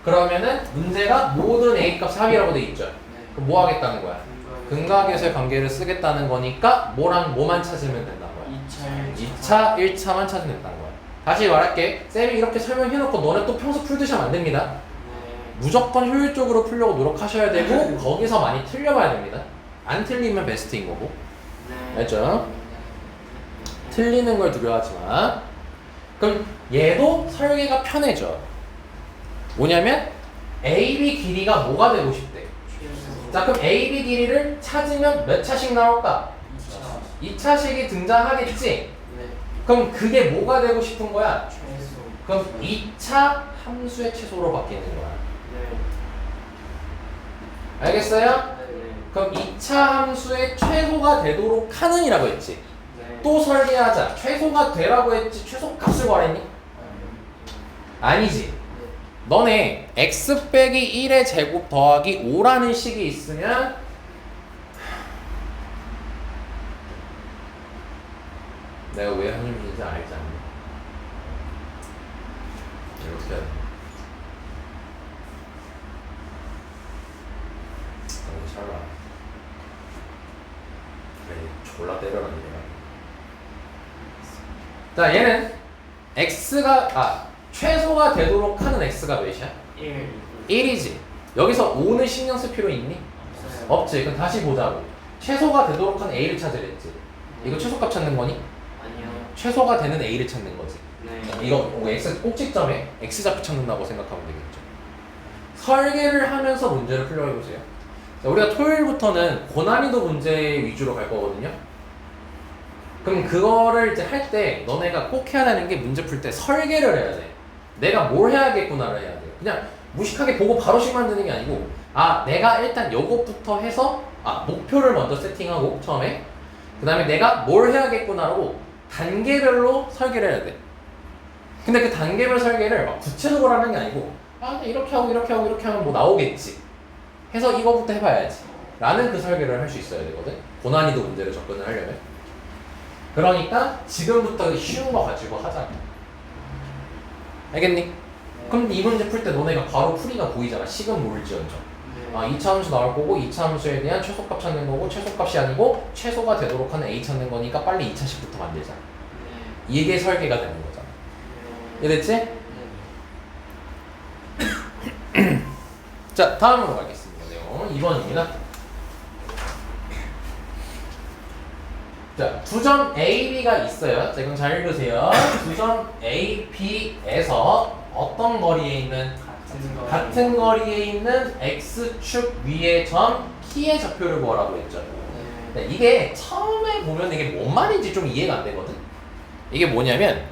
그러면은 문제가 모든 A 값 3이라고 돼 있죠. 그럼 뭐 하겠다는 거야? 근각에서의 관계를 쓰겠다는 거니까 뭐만 찾으면 된다는 거야? 2차, 1차만 찾으면 된다는 거야. 다시 말할게. 쌤이 이렇게 설명해놓고 너네 또 평소 풀듯이 하면 안 됩니다. 무조건 효율적으로 풀려고 노력하셔야 되고 거기서 많이 틀려봐야 됩니다. 안 틀리면 베스트인 거고. 알죠? 틀리는 걸 두려워하지 마. 그럼 얘도 설계가 편해져. 뭐냐면 AB 길이가 뭐가 되고 싶대? 자, 그럼 AB 길이를 찾으면 몇 차씩 나올까? 2차씩이 등장하겠지? 그럼 그게 뭐가 되고 싶은 거야? 그럼 2차 함수의 최소로 바뀌는 거야. 알겠어요? 그럼 2차 함수의 최소가 되도록 하는 이라고 했지. 또 설계하자. 최소가 되라고 했지. 최소값을 구하랬니? 아니지. 너네 x 빼기 1의 제곱 더하기 5라는 식이 있으면 내가 왜 한림인지 알지 않니? 이거 어떻게 해야 돼? 너무 잘라. 그래, 졸라 때려라 니가. 자, 얘는 x가 최소가 되도록 하는 x가 몇이야? 1이지. 여기서 5는 신경 쓸 필요 있니? 없지. 그럼 다시 보자고. 최소가 되도록 하는 a를 찾으랬지. 이거 최소값 찾는 거니? 아니요. 최소가 되는 a를 찾는 거지. 네. 이거 x 꼭지점에 x좌표 찾는다고 생각하면 되겠죠. 설계를 하면서 문제를 풀려 해보세요. 자, 우리가 토요일부터는 고난이도 문제 위주로 갈 거거든요. 그럼 그거를 이제 할 때 너네가 꼭 해야 되는 게 문제 풀 때 설계를 해야 돼. 내가 뭘 해야겠구나를 해야 돼. 그냥 무식하게 보고 바로씩 만드는 게 아니고 내가 일단 요것부터 해서 목표를 먼저 세팅하고 처음에 그 다음에 내가 뭘 해야겠구나라고 단계별로 설계를 해야 돼. 근데 그 단계별 설계를 막 구체적으로 하는 게 아니고 이렇게 하고 이렇게 하고 이렇게 하면 뭐 나오겠지 해서 이거부터 해봐야지 라는 그 설계를 할 수 있어야 되거든. 고난이도 문제를 접근을 하려면. 그러니까 지금부터 쉬운 거 가지고 하자. 알겠니? 그럼 이 문제 풀 때 너네가 바로 풀이가 보이잖아. 식은 모를지언정. 2차 함수 나올 거고 2차 함수에 대한 최소값 찾는 거고 최소값이 아니고 최소가 되도록 하는 a 찾는 거니까 빨리 2차식부터 만들자. 이게 설계가 되는 거잖아. 이해됐지? 자, 다음으로 가겠습니다. 내용 2번입니다. 자, 두 점 A, B가 있어요. 자, 이건 잘 읽으세요. 두 점 A, B에서 어떤 거리에 있는 같은 거리에 있는 X축 위의 점 T의 좌표를 구하라고 했죠. 네, 이게 처음에 보면 이게 뭔 말인지 좀 이해가 안 되거든. 이게 뭐냐면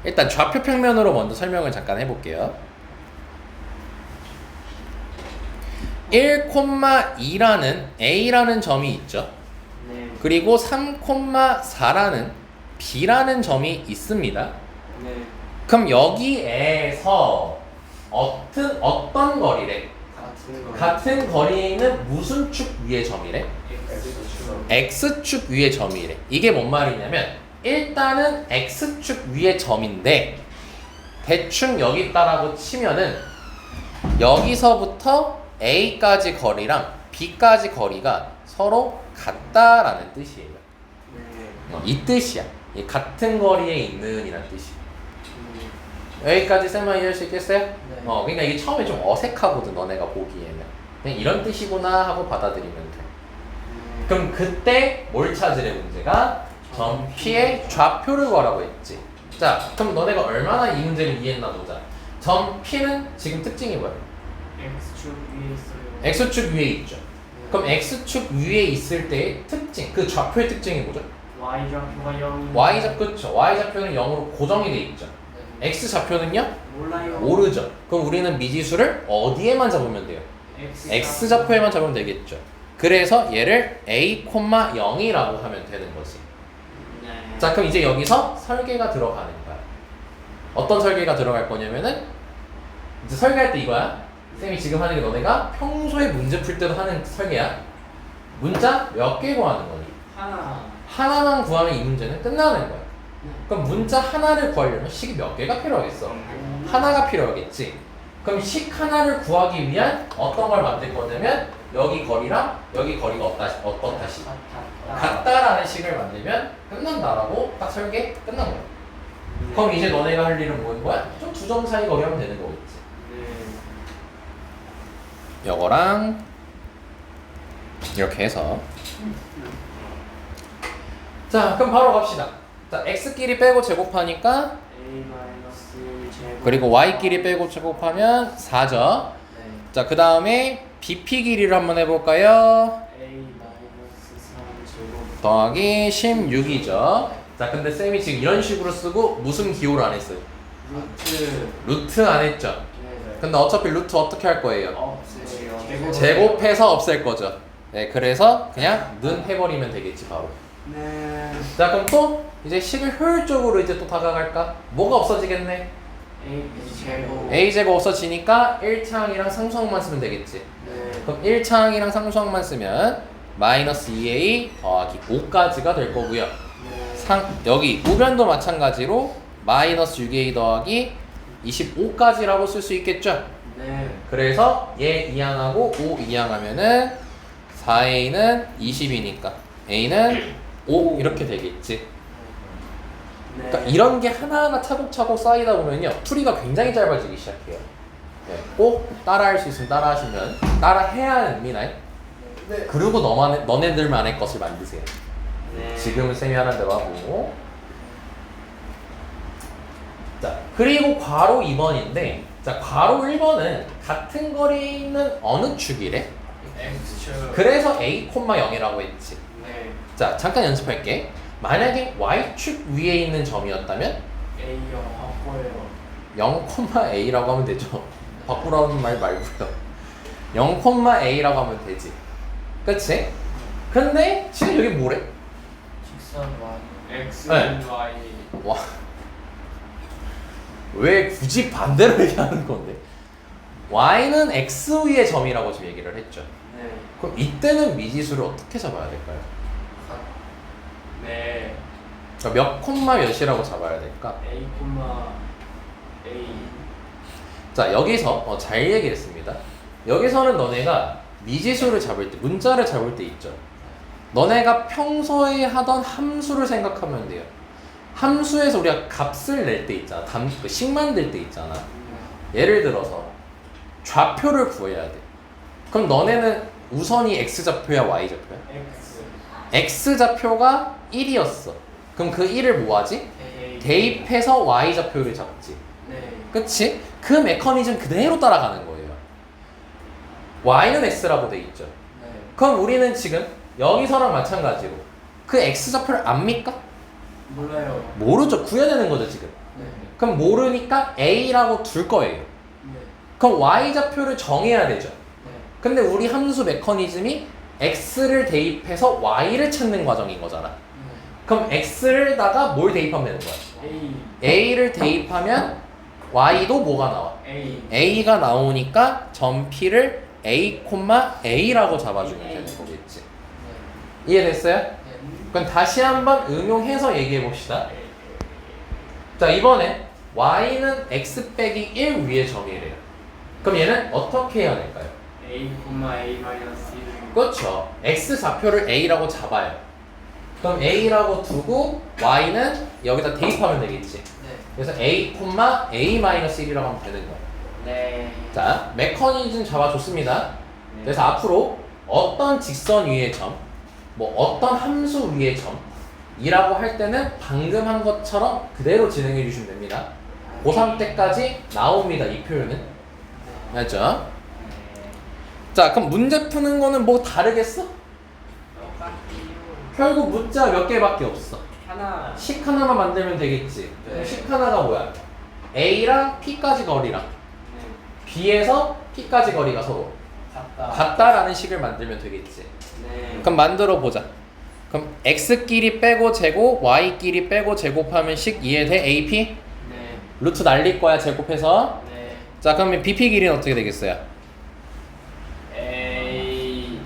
일단 좌표 평면으로 먼저 설명을 잠깐 해볼게요. 1,2라는 A라는 점이 있죠. 그리고 3,4라는 B라는 점이 있습니다. 그럼 여기에서 어떤 거리래? 같은 거리에 있는 무슨 축 위의 점이래? X축 위의 점이래. 이게 뭔 말이냐면 일단은 X축 위의 점인데 대충 여기 있다라고 치면은 여기서부터 A까지 거리랑 B까지 거리가 서로 같다라는 뜻이에요. 네. 이 뜻이야. 이 같은 거리에 있는 이란 뜻이야. 여기까지 쌤만 이해할 수 있겠어요? 그러니까 이게 처음에 좀 어색하거든, 너네가 보기에는. 그냥 이런 뜻이구나 하고 받아들이면 돼. 그럼 그때 뭘 찾으래 문제가? 점 P의 좌표를 구하라고 했지. 자, 그럼 너네가 얼마나 이 문제를 이해했나 보자. 점 P는 지금 특징이 뭐야? X축 위에 있어요. X축 위에 있죠. 그럼 X축 위에 있을 때의 특징, 그 좌표의 특징이 뭐죠? Y좌표가 0. Y좌표, 그쵸. Y좌표는 0으로 고정이 돼 있죠. X좌표는요? 몰라요. 모르죠. 그럼 우리는 미지수를 어디에만 잡으면 돼요? X좌표에만 잡으면 되겠죠. 그래서 얘를 A, 0이라고 하면 되는 거지. 네. 자, 그럼 이제 여기서 설계가 들어가는 거야. 어떤 설계가 들어갈 거냐면은 이제 설계할 때 이거야. 쌤이 지금 하는 게 너네가 평소에 문제 풀 때도 하는 설계야. 문자 몇 개 구하는 거니? 하나. 하나만 구하면 이 문제는 끝나는 거야. 그럼 문자 하나를 구하려면 식이 몇 개가 필요하겠어? 하나가 필요하겠지. 그럼 식 하나를 구하기 위한 어떤 걸 만들 거냐면 여기 거리랑 여기 거리가 어떻다 식 같다라는 식을 만들면 끝난다라고 딱 설계 끝난 거야. 그럼 이제 너네가 할 일은 뭐인 거야? 좀 두 점 사이 거리하면 되는 거겠지. 네. 요거랑 이렇게 해서 자, 그럼 바로 갑시다. 자, x끼리 빼고 제곱하니까 A 마이너스 제곱. 그리고 y끼리 빼고 제곱하면 4죠. 네. 자, 그 다음에 bp 길이를 한번 해볼까요? A 마이너스 3 제곱. 더하기 16이죠. 자, 근데 쌤이 지금 이런 식으로 쓰고 무슨 기호를 안 했어요? 루트. 루트 안 했죠. 네. 근데 어차피 루트 어떻게 할 거예요? 없애요. 제곱해서 없앨 거죠. 네, 그래서 그냥 는 해버리면 되겠지 바로. 네. 자, 그럼 또 이제 식을 효율적으로 이제 또 다가갈까? 뭐가 없어지겠네? A 제곱. a제곱 없어지니까 1차항이랑 상수항만 쓰면 되겠지. 네. 그럼 1차항이랑 상수항만 쓰면 마이너스 2a 더하기 5까지가 될 거고요. 네. 여기 우변도 마찬가지로 마이너스 6a 더하기 25까지라고 쓸 수 있겠죠. 네. 그래서 얘 이항하고 5 이항하면은 4a는 20이니까 a는 5 이렇게 되겠지. 그러니까 이런 게 하나하나 차곡차곡 쌓이다 보면요 풀이가 굉장히 짧아지기 시작해요. 네, 꼭 따라할 수 있으면 따라하시면 따라해야 합니다. 네. 그리고 너네들만의 것을 만드세요. 네. 지금은 쌤이 하는 대로 하고. 자, 그리고 괄호 2번인데 자, 괄호 1번은 같은 거리에 있는 어느 축이래? X축. 그래서 a, 0이라고 했지. 네. 자, 잠깐 연습할게. 만약에 y축 위에 있는 점이었다면 A요. 바꿔요. 0,a라고 하면 되죠. 바꾸라는 말 말고요. 0,a라고 하면 되지. 그치? 근데 지금 여기 뭐래? 직선 Y. X 네. Y. 와, 왜 굳이 반대로 얘기하는 건데? y는 x 위의 점이라고 지금 얘기를 했죠. 네. 그럼 이때는 미지수를 어떻게 잡아야 될까요? 네. 그러니까 몇 콤마 몇이라고 잡아야 될까? A, A. 자, 여기서 잘 얘기했습니다. 여기서는 너네가 미지수를 잡을 때, 문자를 잡을 때 있죠. 너네가 평소에 하던 함수를 생각하면 돼요. 함수에서 우리가 값을 낼 때 있잖아. 식 만들 때 있잖아. 예를 들어서 좌표를 구해야 돼. 그럼 너네는 우선이 x좌표야, y좌표야? X. x좌표가 1이었어. 그럼 그 1을 뭐하지? A. 대입해서 y좌표를 잡지. 네. 그치? 그 메커니즘 그대로 따라가는 거예요. y는 x라고 돼 있죠. 네. 그럼 우리는 지금 여기서랑 마찬가지로 그 x좌표를 압니까? 몰라요. 모르죠. 구해야 되는 거죠 지금. 네. 그럼 모르니까 a라고 둘 거예요. 네. 그럼 y좌표를 정해야 되죠. 네. 근데 우리 함수 메커니즘이 x를 대입해서 y를 찾는 과정인 거잖아. 그럼 x를다가 뭘 대입하면 되는 거야? A. a를 대입하면 y도 뭐가 나와? A. a가 나오니까 점 p를 a, a라고 잡아주면 되는 거겠지. 이해됐어요? 네. 그럼 다시 한번 응용해서 얘기해 봅시다. 자, 이번엔 y는 x 빼기 1 위의 점이래요. 그럼 얘는 어떻게 해야 될까요? A, A 마이너스 1. 그렇죠. x 좌표를 a라고 잡아요. 그럼 a라고 두고 y는 여기다 대입하면 되겠지. 네. 그래서 a, a-1이라고 하면 되는 거예요. 네. 자, 메커니즘 잡아줬습니다. 네. 그래서 앞으로 어떤 직선 위의 점, 뭐 어떤 함수 위의 점이라고 할 때는 방금 한 것처럼 그대로 진행해 주시면 됩니다. 고3 때까지 나옵니다, 이 표현은. 알죠? 네. 자, 그럼 문제 푸는 거는 뭐 다르겠어? 똑같아요. 결국 문자 몇 개밖에 없어. 하나. 식 하나만 만들면 되겠지. 그럼 네. 식 하나가 뭐야? A랑 P까지 거리랑 네. B에서 P까지 거리가 서로 같다. 같다라는 식을 만들면 되겠지. 네. 그럼 만들어 보자. 그럼 X끼리 빼고 제곱, Y끼리 빼고 제곱하면 식 이해돼? AP? 네. 루트 날릴 거야, 제곱해서. 네. 자, 그러면 BP 길이는 어떻게 되겠어요? A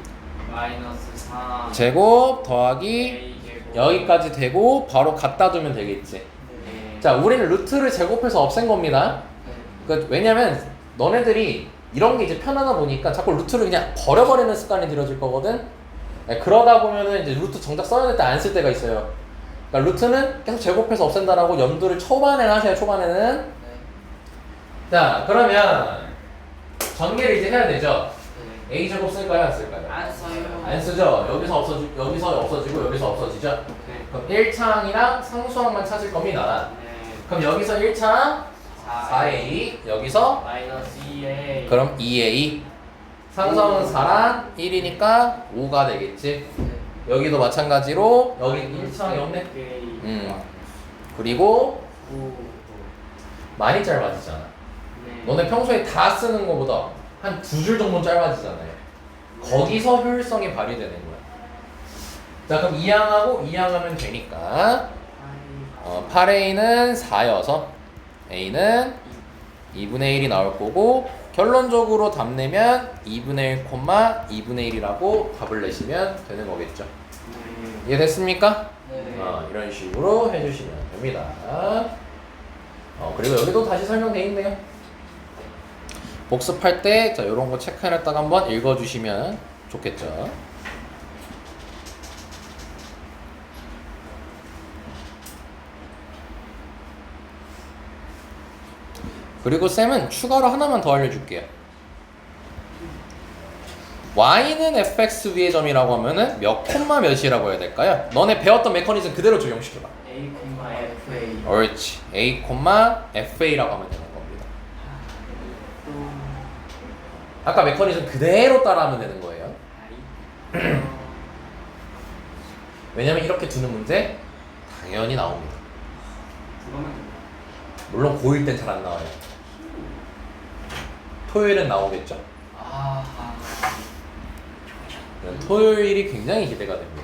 마이너스 3. 제곱 더하기 A 제곱. 여기까지 되고 바로 갖다 두면 되겠지. 네. 자, 우리는 루트를 제곱해서 없앤 겁니다. 네. 왜냐면 너네들이 이런 게 이제 편하다 보니까 자꾸 루트를 그냥 버려버리는 습관이 들어질 거거든. 네, 그러다 보면은 이제 루트 정작 써야 될 때 안 쓸 때가 있어요. 그러니까 루트는 계속 제곱해서 없앤다라고 염두를 초반에는 하세요. 초반에는. 네. 자, 그러면 전개를 이제 해야 되죠. 네. A 제곱 쓸까요? 안 쓸까요? 안 써요. 안 쓰죠. 여기서 없어지고 여기서 없어지죠. 네. 그럼 1차항이랑 상수항만 찾을 겁니다. 네. 그럼 여기서 1차항 4A, 여기서 마이너스 2A. 그럼 2A. 상수항은 4랑 1이니까 5가 되겠지. 네. 여기도 마찬가지로 여기 1차항이 없네. 그리고 9. 많이 짧아지잖아. 네. 너네 평소에 다 쓰는 거보다 한 두 줄 정도 짧아지잖아요. 거기서 효율성이 발휘되는 거야. 자, 그럼 2항하고 2항 하면 되니까 8A는 4여서 A는 2분의 1이 나올 거고 결론적으로 답 내면 2분의 1, 2분의 1이라고 답을 내시면 되는 거겠죠. 네. 이해됐습니까? 네. 이런 식으로 해주시면 됩니다. 그리고 여기도 다시 설명돼 있네요. 복습할 때 자, 이런 거 체크해놨다가 한번 읽어주시면 좋겠죠. 그리고 쌤은 추가로 하나만 더 알려줄게요. y는 fx 위의 점이라고 하면은 몇 콤마 몇이라고 해야 될까요? 너네 배웠던 메커니즘 그대로 적용시켜봐. A, FA. 옳지. a, fa라고 하면 되는 겁니다. 아까 메커니즘 그대로 따라하면 되는 거예요. 왜냐면 이렇게 두는 문제 당연히 나옵니다. 물론 고1 땐 잘 안 나와요. 토요일은 나오겠죠. 토요일이 굉장히 기대가 됩니다.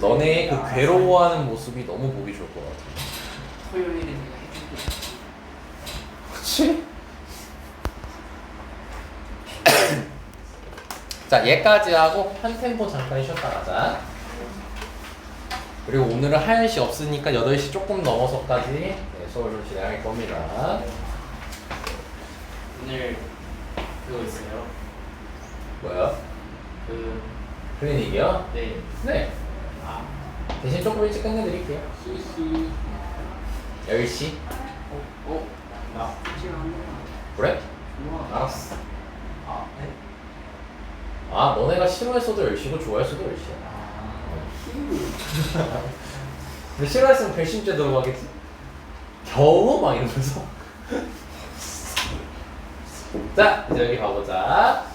너네의 그 괴로워하는 모습이 너무 보기 좋을 것 같아. 토요일에 내가 해줄게. 그치? 자, 얘까지 하고 한 템포 잠깐 쉬었다 가자. 그리고 오늘은 하연 씨 없으니까 8시 조금 넘어서까지 수업을 좀 진행할 겁니다. 오늘 그거 있어요. 뭐요? 그 클리닉이요? 네. 네. 아. 대신 조금 일찍 끝내드릴게요. 히히. 10시? 나쁘지 않아. 그래? 좋아. 알았어. 아, 네. 아, 너네가 싫어했어도 10시고 좋아했어도 10시야. 근데 싫어했으면 결심죄 들어가겠지? 겨우? 막 이러면서. 자, 이제 여기 가보자.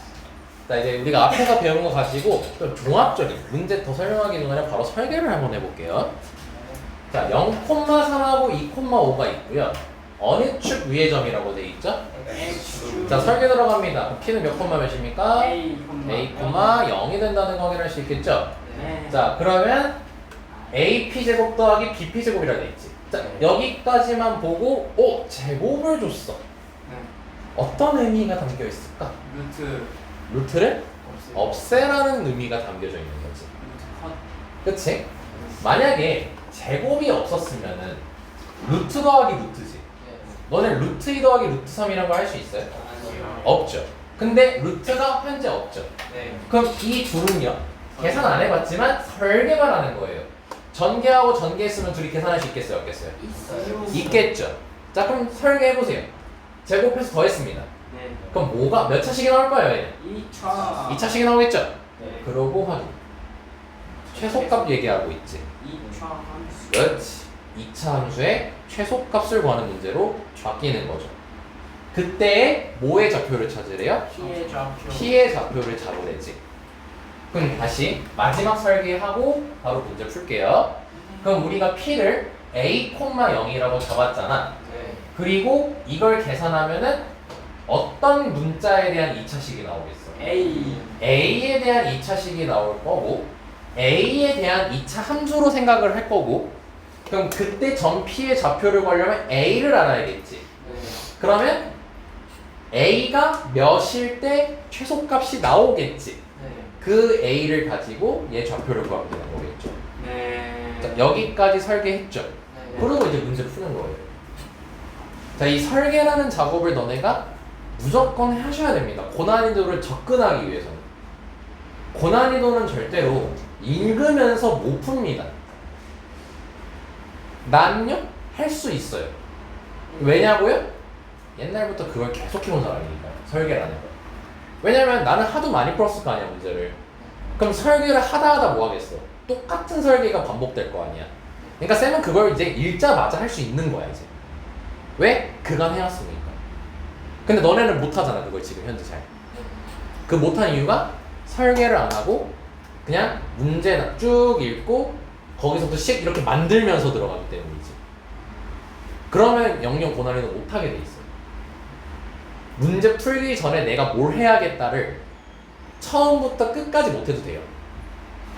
자, 이제 우리가 앞에서 배운 거 가지고 좀 종합적인 문제 더 설명하기 전에 바로 설계를 한번 해볼게요. 자, 0,3하고 2,5가 있고요. 어느 축 위의 점이라고 돼 있죠? 자, 설계 들어갑니다. P는 몇 콤마 몇입니까? A, A, 0이 된다는 거 확인할 수 있겠죠? 네. 자, 그러면 AP 제곱 더하기 BP 제곱이라 돼 있지. 자, 여기까지만 보고 제곱을 줬어. 네. 어떤 의미가 담겨 있을까? 루트 루트를 없어요. 없애라는 의미가 담겨져 있는 거지. 루트 컷. 그치? 만약에 제곱이 없었으면은 루트 더하기 루트지. 너네 루트 2 더하기 루트 3이란 거 할 수 있어요? 없죠. 근데 루트가 현재 없죠. 네. 그럼 이 둘은요? 계산 안 해봤지만 설계만 하는 거예요. 전개하고 전개했으면 둘이 계산할 수 있겠어요? 없겠어요? 있어요. 있겠죠. 자 그럼 설계해보세요. 제곱해서 더했습니다. 네. 그럼 뭐가 몇 차씩이 나올 거예요? 얘는? 2차. 2차씩이 나오겠죠? 네. 그러고 확인. 최소값 얘기하고 있지. 2차 함수. 그렇지. 2차 함수의 최소값을 구하는 문제로 바뀌는 거죠. 그때 뭐의 좌표를 찾으래요? 피해 좌표. P의 좌표를 잡으래지. 그럼 다시 마지막 설계하고 바로 문제 풀게요. 그럼 우리가 P를 A, 0이라고 잡았잖아. 네. 그리고 이걸 계산하면은 어떤 문자에 대한 2차식이 나오겠어? A. A에 대한 2차식이 나올 거고 A에 대한 2차 함수로 생각을 할 거고 그럼 그때 전 P의 좌표를 구하려면 A를 알아야겠지. 네. 그러면 A가 몇일 때 최소값이 나오겠지. 네. 그 A를 가지고 얘 좌표를 구하면 되는 거겠죠. 네. 자, 여기까지 설계했죠. 네. 그리고 이제 문제 푸는 거예요. 자, 이 설계라는 작업을 너네가 무조건 하셔야 됩니다. 고난이도를 접근하기 위해서는. 고난이도는 절대로 읽으면서 못 풉니다. 난요? 할 수 있어요. 왜냐고요? 옛날부터 그걸 계속 해온 사람이니까요. 설계라는 걸. 왜냐면 나는 하도 많이 풀었을 거 아니야, 문제를. 그럼 설계를 하다 뭐 하겠어? 똑같은 설계가 반복될 거 아니야. 그러니까 쌤은 그걸 이제 읽자마자 할 수 있는 거야, 이제. 왜? 그간 해왔으니까. 근데 너네는 못하잖아, 그걸 지금 현재 잘. 그 못한 이유가 설계를 안 하고 그냥 문제 쭉 읽고 거기서부터 씩 이렇게 만들면서 들어가기 때문이지. 그러면 영영 고난이도 못하게 돼 있어요. 문제 풀기 전에 내가 뭘 해야겠다를 처음부터 끝까지 못해도 돼요.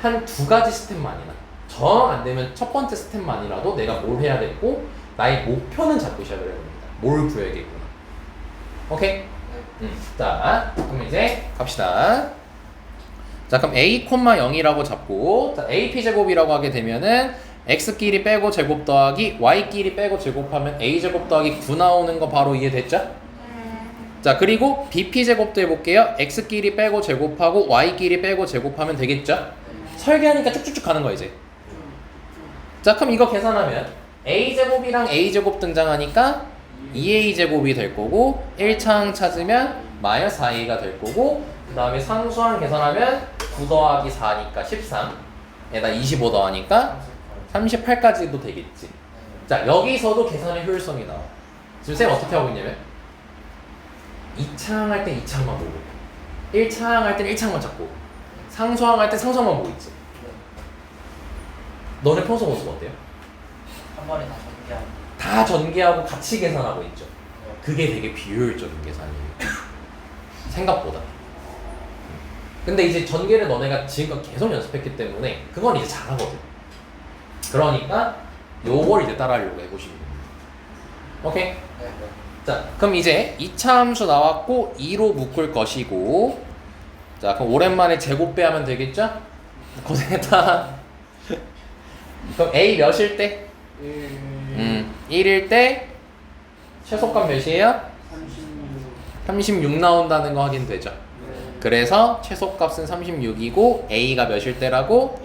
한 두 가지 스텝만이나 정 안 되면 첫 번째 스텝만이라도 내가 뭘 해야 되고 나의 목표는 잡고 시작을 해야 됩니다. 뭘 구해야겠구나. 오케이? 자, 그럼 이제 갑시다. 자, 그럼 a, 0이라고 잡고 자, ap제곱이라고 하게 되면은 x끼리 빼고 제곱 더하기 y끼리 빼고 제곱하면 a제곱 더하기 9 나오는 거 바로 이해됐죠? 자, 그리고 bp제곱도 해볼게요. x끼리 빼고 제곱하고 y끼리 빼고 제곱하면 되겠죠? 설계하니까 쭉쭉쭉 가는 거야 이제. 자, 그럼 이거 계산하면 a제곱이랑 a제곱 등장하니까 2a제곱이 될 거고 1차항 찾으면 마이너스 4a가 될 거고 그 다음에 상수항 계산하면 9 더하기 4니까 13에다 25 더하니까 38까지도 되겠지. 자, 여기서도 계산의 효율성이 나와. 지금 쌤 어떻게 하고 있냐면 2차항 할 때 2차항만 보고 1차항 할 때 1차항만 잡고 상수항 할 때 상수항만 보고 있지. 너네 평소 모습 어때요? 한 번에 다 전개하고. 다 전개하고 같이 계산하고 있죠. 그게 되게 비효율적인 계산이에요. 생각보다. 근데 이제 전개를 너네가 지금껏 계속 연습했기 때문에 그건 이제 잘하거든. 그러니까 요걸 이제 따라하려고 해보시면 됩니다. 오케이? 네. 자, 그럼 이제 2차 함수 나왔고 2로 묶을 것이고 자, 그럼 오랜만에 제곱 빼하면 되겠죠? 고생했다. 그럼 A 몇일 때? 1일 때 최소값 몇이에요? 36 나온다는 거 확인되죠? 그래서 최소값은 36이고 A가 몇일 때라고?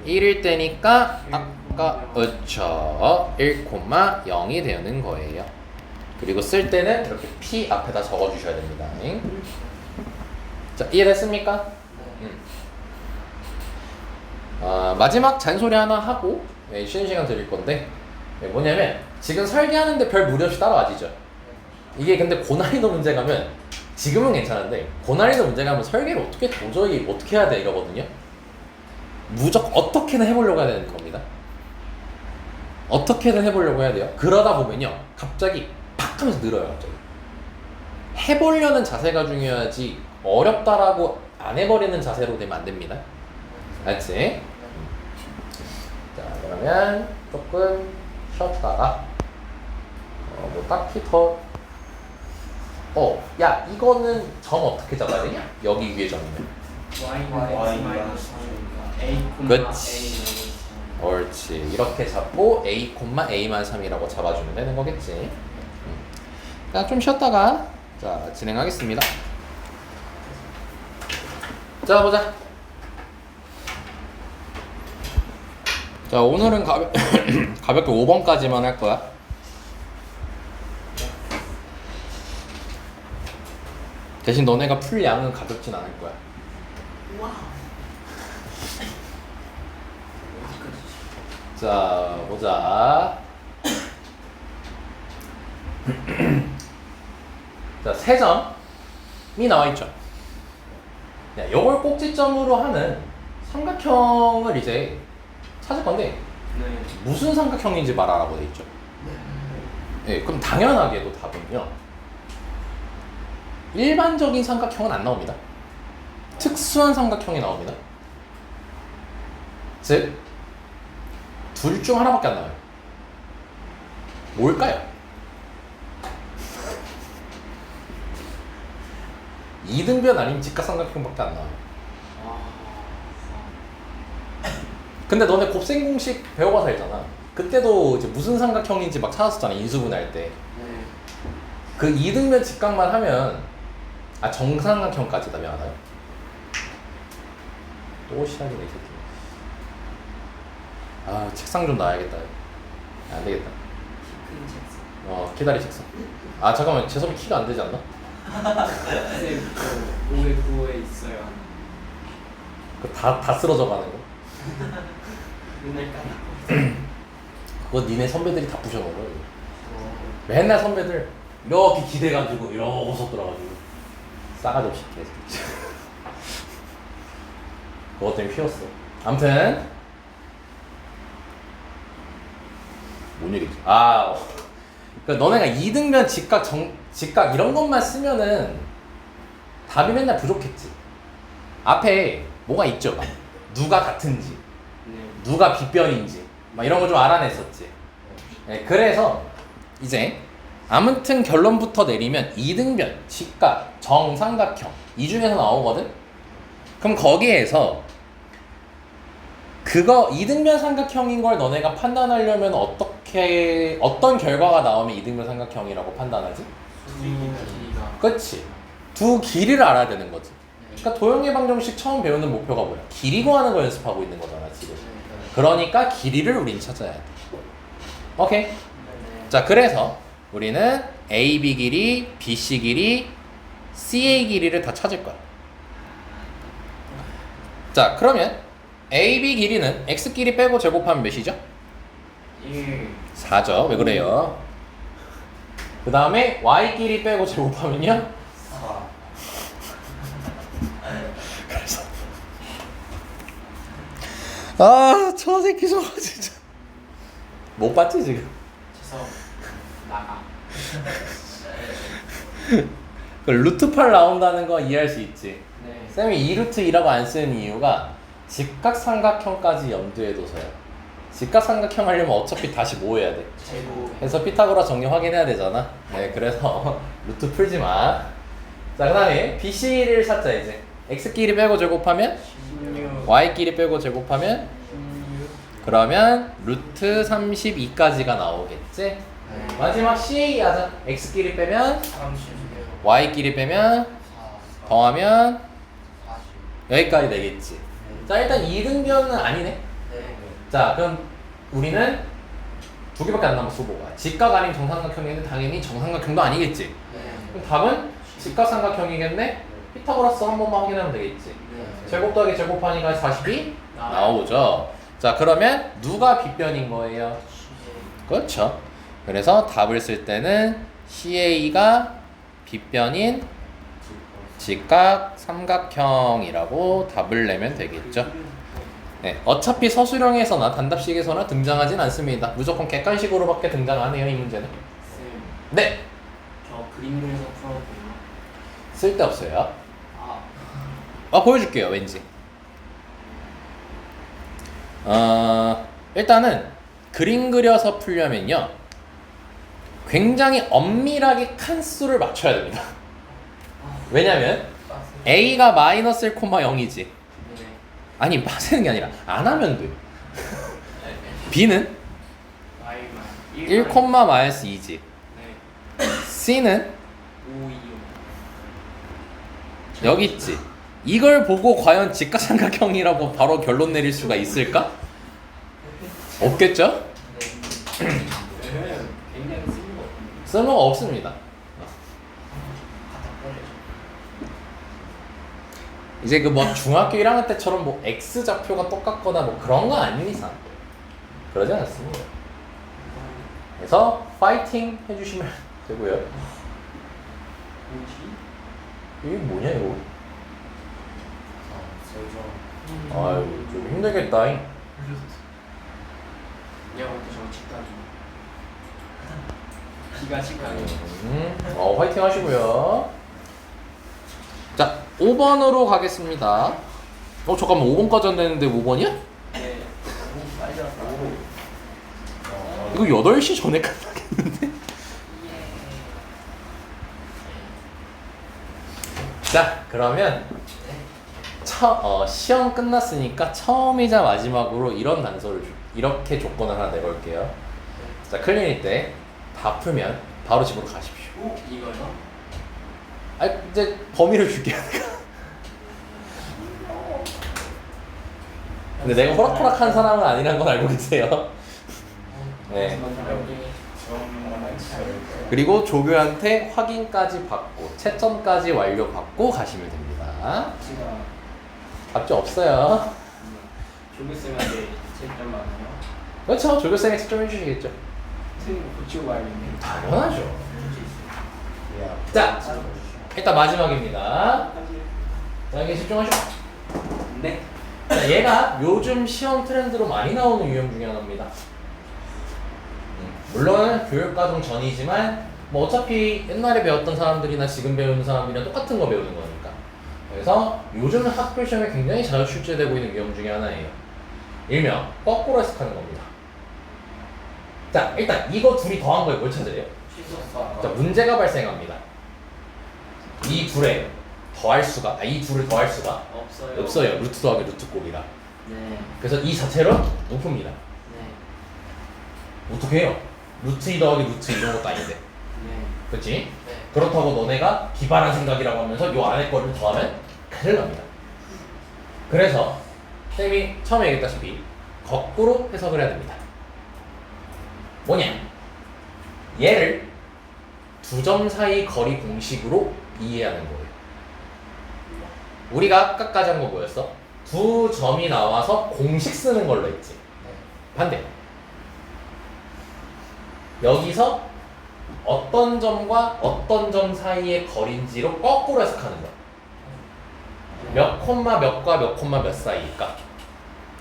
1일 때니까 아까 그쵸 1,0이 되는 거예요. 그리고 쓸 때는 이렇게 P 앞에다 적어주셔야 됩니다. 자, 이해됐습니까? 마지막 잔소리 하나 하고 쉬는 시간 드릴 건데 뭐냐면 지금 설계하는데 별 무리 없이 따라와지죠. 이게 근데 고난이도 문제 가면 지금은 괜찮은데 고난이도 문제 가면 설계를 어떻게 도저히 어떻게 해야 돼 이러거든요. 무조건 어떻게든 해보려고 해야 되는 겁니다. 어떻게든 해보려고 해야 돼요. 그러다 보면요 갑자기 팍 하면서 늘어요. 갑자기 해보려는 자세가 중요하지 어렵다라고 안 해버리는 자세로 되면 안 됩니다. 알지? 자, 그러면 조금 쉬었다가 뭐 딱히 더 야, 이거는 점 어떻게 잡아야 되냐? 여기 위에 점이면 그렇지. 옳지. 이렇게 잡고 a, a-3이라고 잡아주면 되는 거겠지. 자, 좀 쉬었다가 자 진행하겠습니다. 자 보자. 자 오늘은 가볍게 5번까지만 할 거야. 대신 너네가 풀 양은 가볍진 않을 거야. 와. 자 보자. 자, 세 점이 나와 있죠. 야, 요걸 꼭지점으로 하는 삼각형을 이제 찾을 건데 네. 무슨 삼각형인지 말하라고 돼 있죠. 예, 그럼 당연하게도 답은요. 일반적인 삼각형은 안 나옵니다. 특수한 삼각형이 나옵니다. 즉, 둘 중 하나밖에 안 나와요. 뭘까요? 이등변 아닌 직각삼각형밖에 안 나와요. 근데 너네 곱셈 공식 배워봐서 알잖아. 그때도 이제 무슨 삼각형인지 막 찾았었잖아. 인수분해할 때. 네. 그 이등변 직각만 하면 정삼각형까지 다 알아요? 또 시작이네 이 새끼. 책상 좀 놔야겠다. 안 되겠다. 큰 책상. 키다리 책상. 잠깐만, 재섭이 키가 안 되지 않나? 쌤, 509호에 있어요. 다 쓰러져 가는 거. 맨날 까먹고. 그거 니네 선배들이 다 부셔놓은 거야. 맨날 선배들 이렇게 기대가지고 이러고서 들어가지고 싸가지 없이 계속. 그것 때문에 휘었어. 아무튼 뭔 일이지? 그러니까 너네가 이등변 직각 이런 것만 쓰면은 답이 맨날 부족했지. 앞에 뭐가 있죠? 막 누가 같은지, 네. 누가 빗변인지 막 이런 거 좀 알아냈었지. 네, 그래서 이제 아무튼 결론부터 내리면 이등변, 직각, 정삼각형 이 중에서 나오거든. 그럼 거기에서 그거 이등변 삼각형인 걸 너네가 판단하려면 어떤 결과가 나오면 이등변 삼각형이라고 판단하지? 두 길이가. 그렇지. 두 길이를 알아야 되는 거지. 그러니까 도형의 방정식 처음 배우는 목표가 뭐야? 길이 구하는 거 연습하고 있는 거잖아 지금. 그러니까 길이를 우린 찾아야 돼. 오케이. 네. 자, 그래서 우리는 AB 길이, BC 길이, CA 길이를 다 찾을 거야. 자, 그러면 AB 길이는 X 길이 빼고 제곱하면 몇이죠? 1. 4죠. 왜 그래요? 그 다음에 Y 길이 빼고 제곱하면요? 4. 저 새끼 저거 진짜 못 봤지 지금? 재서 나가. 그 루트 8 나온다는 거 이해할 수 있지. 네. 쌤이 2루트 2라고 안 쓰는 이유가 직각삼각형까지 염두에 둬서요. 직각삼각형 하려면 어차피 다시 뭐 해야 돼? 제곱. 해서 피타고라 정리 확인해야 되잖아. 네, 그래서 루트 풀지 마. 자, 그 다음에 BC를 찾자 이제. X끼리 빼고 제곱하면 16. Y끼리 빼고 제곱하면 16. 그러면 루트 32까지가 나오겠지? 네. 마지막 CA 하자. X끼리 빼면 30. Y끼리 빼면 4. 더하면 40. 여기까지 되겠지. 자, 일단 이등변은 아니네. 네. 자, 그럼 우리는 두 개밖에 안 남았어. 뭐가? 직각 아닌 정삼각형인데 당연히 정삼각형도 아니겠지. 네. 그럼 답은 직각삼각형이겠네? 피타고라스 한 번만 확인하면 되겠지. 네. 제곱 더하기 제곱하니까 40이 나오죠. 자, 그러면 누가 빗변인 거예요? 그렇죠. 그래서 답을 쓸 때는 CA가 빗변인 직각 삼각형이라고 답을 내면 되겠죠. 네, 어차피 서술형에서나 단답식에서나 등장하진 않습니다. 무조건 객관식으로밖에 등장 안 해요, 이 문제는. 쌤, 네, 저 그림 그려서 풀어도 돼요? 쓸데없어요. 아, 보여줄게요, 왠지. 일단은 그림 그려서 풀려면요, 굉장히 엄밀하게 칸수를 맞춰야 됩니다. 왜냐면 A가 마이너스 1,0이지. 네. 아니, 맞는 게 아니라 안 하면 돼. B는 1, 마이너스 2지. 네. C는 5, 2, 여기 있지. 이걸 보고 과연 직각삼각형이라고 바로 결론 내릴 수가 있을까? 없겠죠? 네. 굉장히 쓸모가 없는 쓸모가 없습니다. 갖다 버려줘. 이제 그 뭐 중학교 1학년 때처럼 뭐 X 좌표가 똑같거나 뭐 그런 거 아닌 이상 그러지 않습니다. 그래서 파이팅 해주시면 되고요. 뭐지? 이게 뭐냐 이거? 세종. 아유 좀 힘들겠다잉. 내가 볼때 저거 직각이야. 기가 직각이야. 화이팅 하시고요. 자 5번으로 가겠습니다. 잠깐만 5번까지 안 되는데 5번이야? 네. 너무 빨리 왔다. 이거 8시 전에 끝나겠는데? 자 그러면 시험 끝났으니까 처음이자 마지막으로 이런 단서를 이렇게 조건을 하나 내볼게요. 자 클리닉 때 다 풀면 바로 집으로 가십시오. 이거요? 아 이제 범위를 줄게요. 근데 내가 호락호락한 사람은 아니란 건 알고 계세요. 네. 그리고 조교한테 확인까지 받고 채점까지 완료받고 가시면 됩니다. 제가 답지 없어요. 조교쌤한테 채점 많아요? 그렇죠. 조교쌤이 채점해 주시겠죠. 틀린 거 고치고 가야겠네. 당연하죠. 자 일단 마지막입니다. 자 여기 집중하시고. 네. 자, 얘가 요즘 시험 트렌드로 많이 나오는 유형 중에 하나입니다. 물론 교육과정 전이지만 뭐 어차피 옛날에 배웠던 사람들이나 지금 배우는 사람들이랑 똑같은 거 배우는 거니까. 그래서 요즘 학교 시험에 굉장히 자주 출제되고 있는 유형 중에 하나예요. 일명 거꾸로 해석하는 겁니다. 자 일단 이거 둘이 더한 거에 뭘 찾으래요? 취소사. 자 문제가 발생합니다. 이 둘에 더할 수가 이 둘을 더할 수가 없어요. 없어요. 루트 더하기 루트 곱이라. 네. 그래서 이 자체로 못 풉니다. 네. 어떻게 해요? 루트 2 더하기 루트 2 이런 것도 아닌데. 네. 그렇지? 네. 그렇다고 너네가 기발한 생각이라고 하면서 요 안에 거를 더하면 큰일 납니다. 그래서 쌤이 처음에 얘기했다시피 거꾸로 해석을 해야 됩니다. 뭐냐? 얘를 두 점 사이 거리 공식으로 이해하는 거예요. 우리가 아까까지 한 거 뭐였어? 두 점이 나와서 공식 쓰는 걸로 했지. 반대. 여기서 어떤 점과 어떤 점 사이의 거리인지로 거꾸로 해석하는 거야. 몇 콤마 몇과 몇 콤마 몇 사이일까?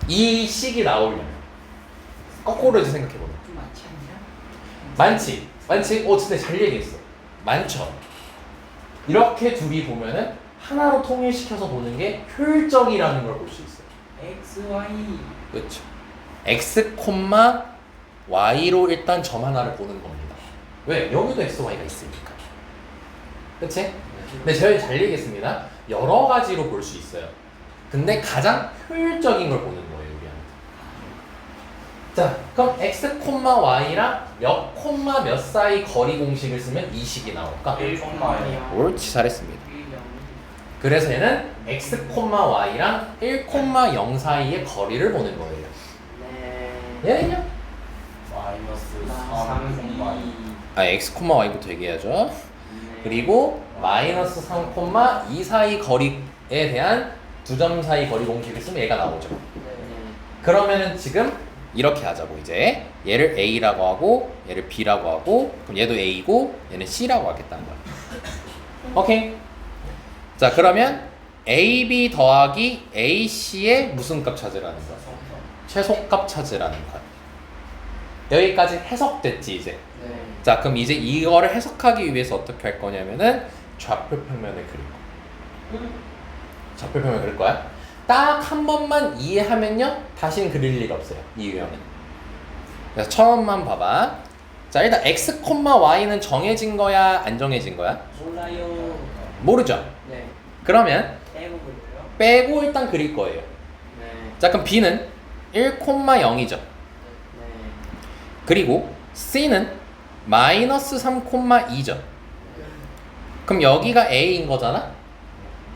이 식이 나오려면 거꾸로 이제 생각해보면 좀 많지 않냐? 많지? 많지? 진짜 잘 얘기했어. 많죠? 이렇게 둘이 보면은 하나로 통일시켜서 보는 게 효율적이라는 걸 볼 수 있어요. X, Y. 그렇죠. x, y로 일단 점 하나를 보는 겁니다. 왜? 여기도 x, y가 있으니까. 그치? 근데 제가 잘 얘기했습니다. 여러 가지로 볼 수 있어요. 근데 가장 효율적인 걸 보는 거예요, 우리한테. 자, 그럼 x, y랑 몇 콤마 몇 사이 거리 공식을 쓰면 이 식이 나올까? 1,000마예요. 옳지, 잘했습니다. 그래서 얘는 x, y랑 1,0 사이의 거리를 보는 거예요. 네. 얘는요? 마이너스 3, 3,2. x, y부터 얘기하죠. 그리고 마이너스 3, 2 사이 거리에 대한 두 점 사이 거리 공식을 쓰면 얘가 나오죠. 그러면은 지금 이렇게 하자고 이제 얘를 A라고 하고 얘를 B라고 하고 그럼 얘도 A고 얘는 C라고 하겠다는 거야. 오케이. 자 그러면 AB 더하기 AC의 무슨 값 찾으라는 거야? 최소값 찾으라는 거야. 여기까지 해석됐지 이제. 네. 자 그럼 이제 이거를 해석하기 위해서 어떻게 할 거냐면은 좌표평면을 그릴 거야. 좌표평면 그릴 거야. 딱 한 번만 이해하면요 다시는 그릴 일 없어요 이 유형은. 그래서 처음만 봐봐. 자 일단 x, y는 정해진 거야 안 정해진 거야? 몰라요. 모르죠. 네. 그러면 빼고 그래요? 빼고 일단 그릴 거예요. 네. 자 그럼 b는 1,0이죠. 네. 그리고 c는 마이너스 3,2죠. 그럼 여기가 A인 거잖아?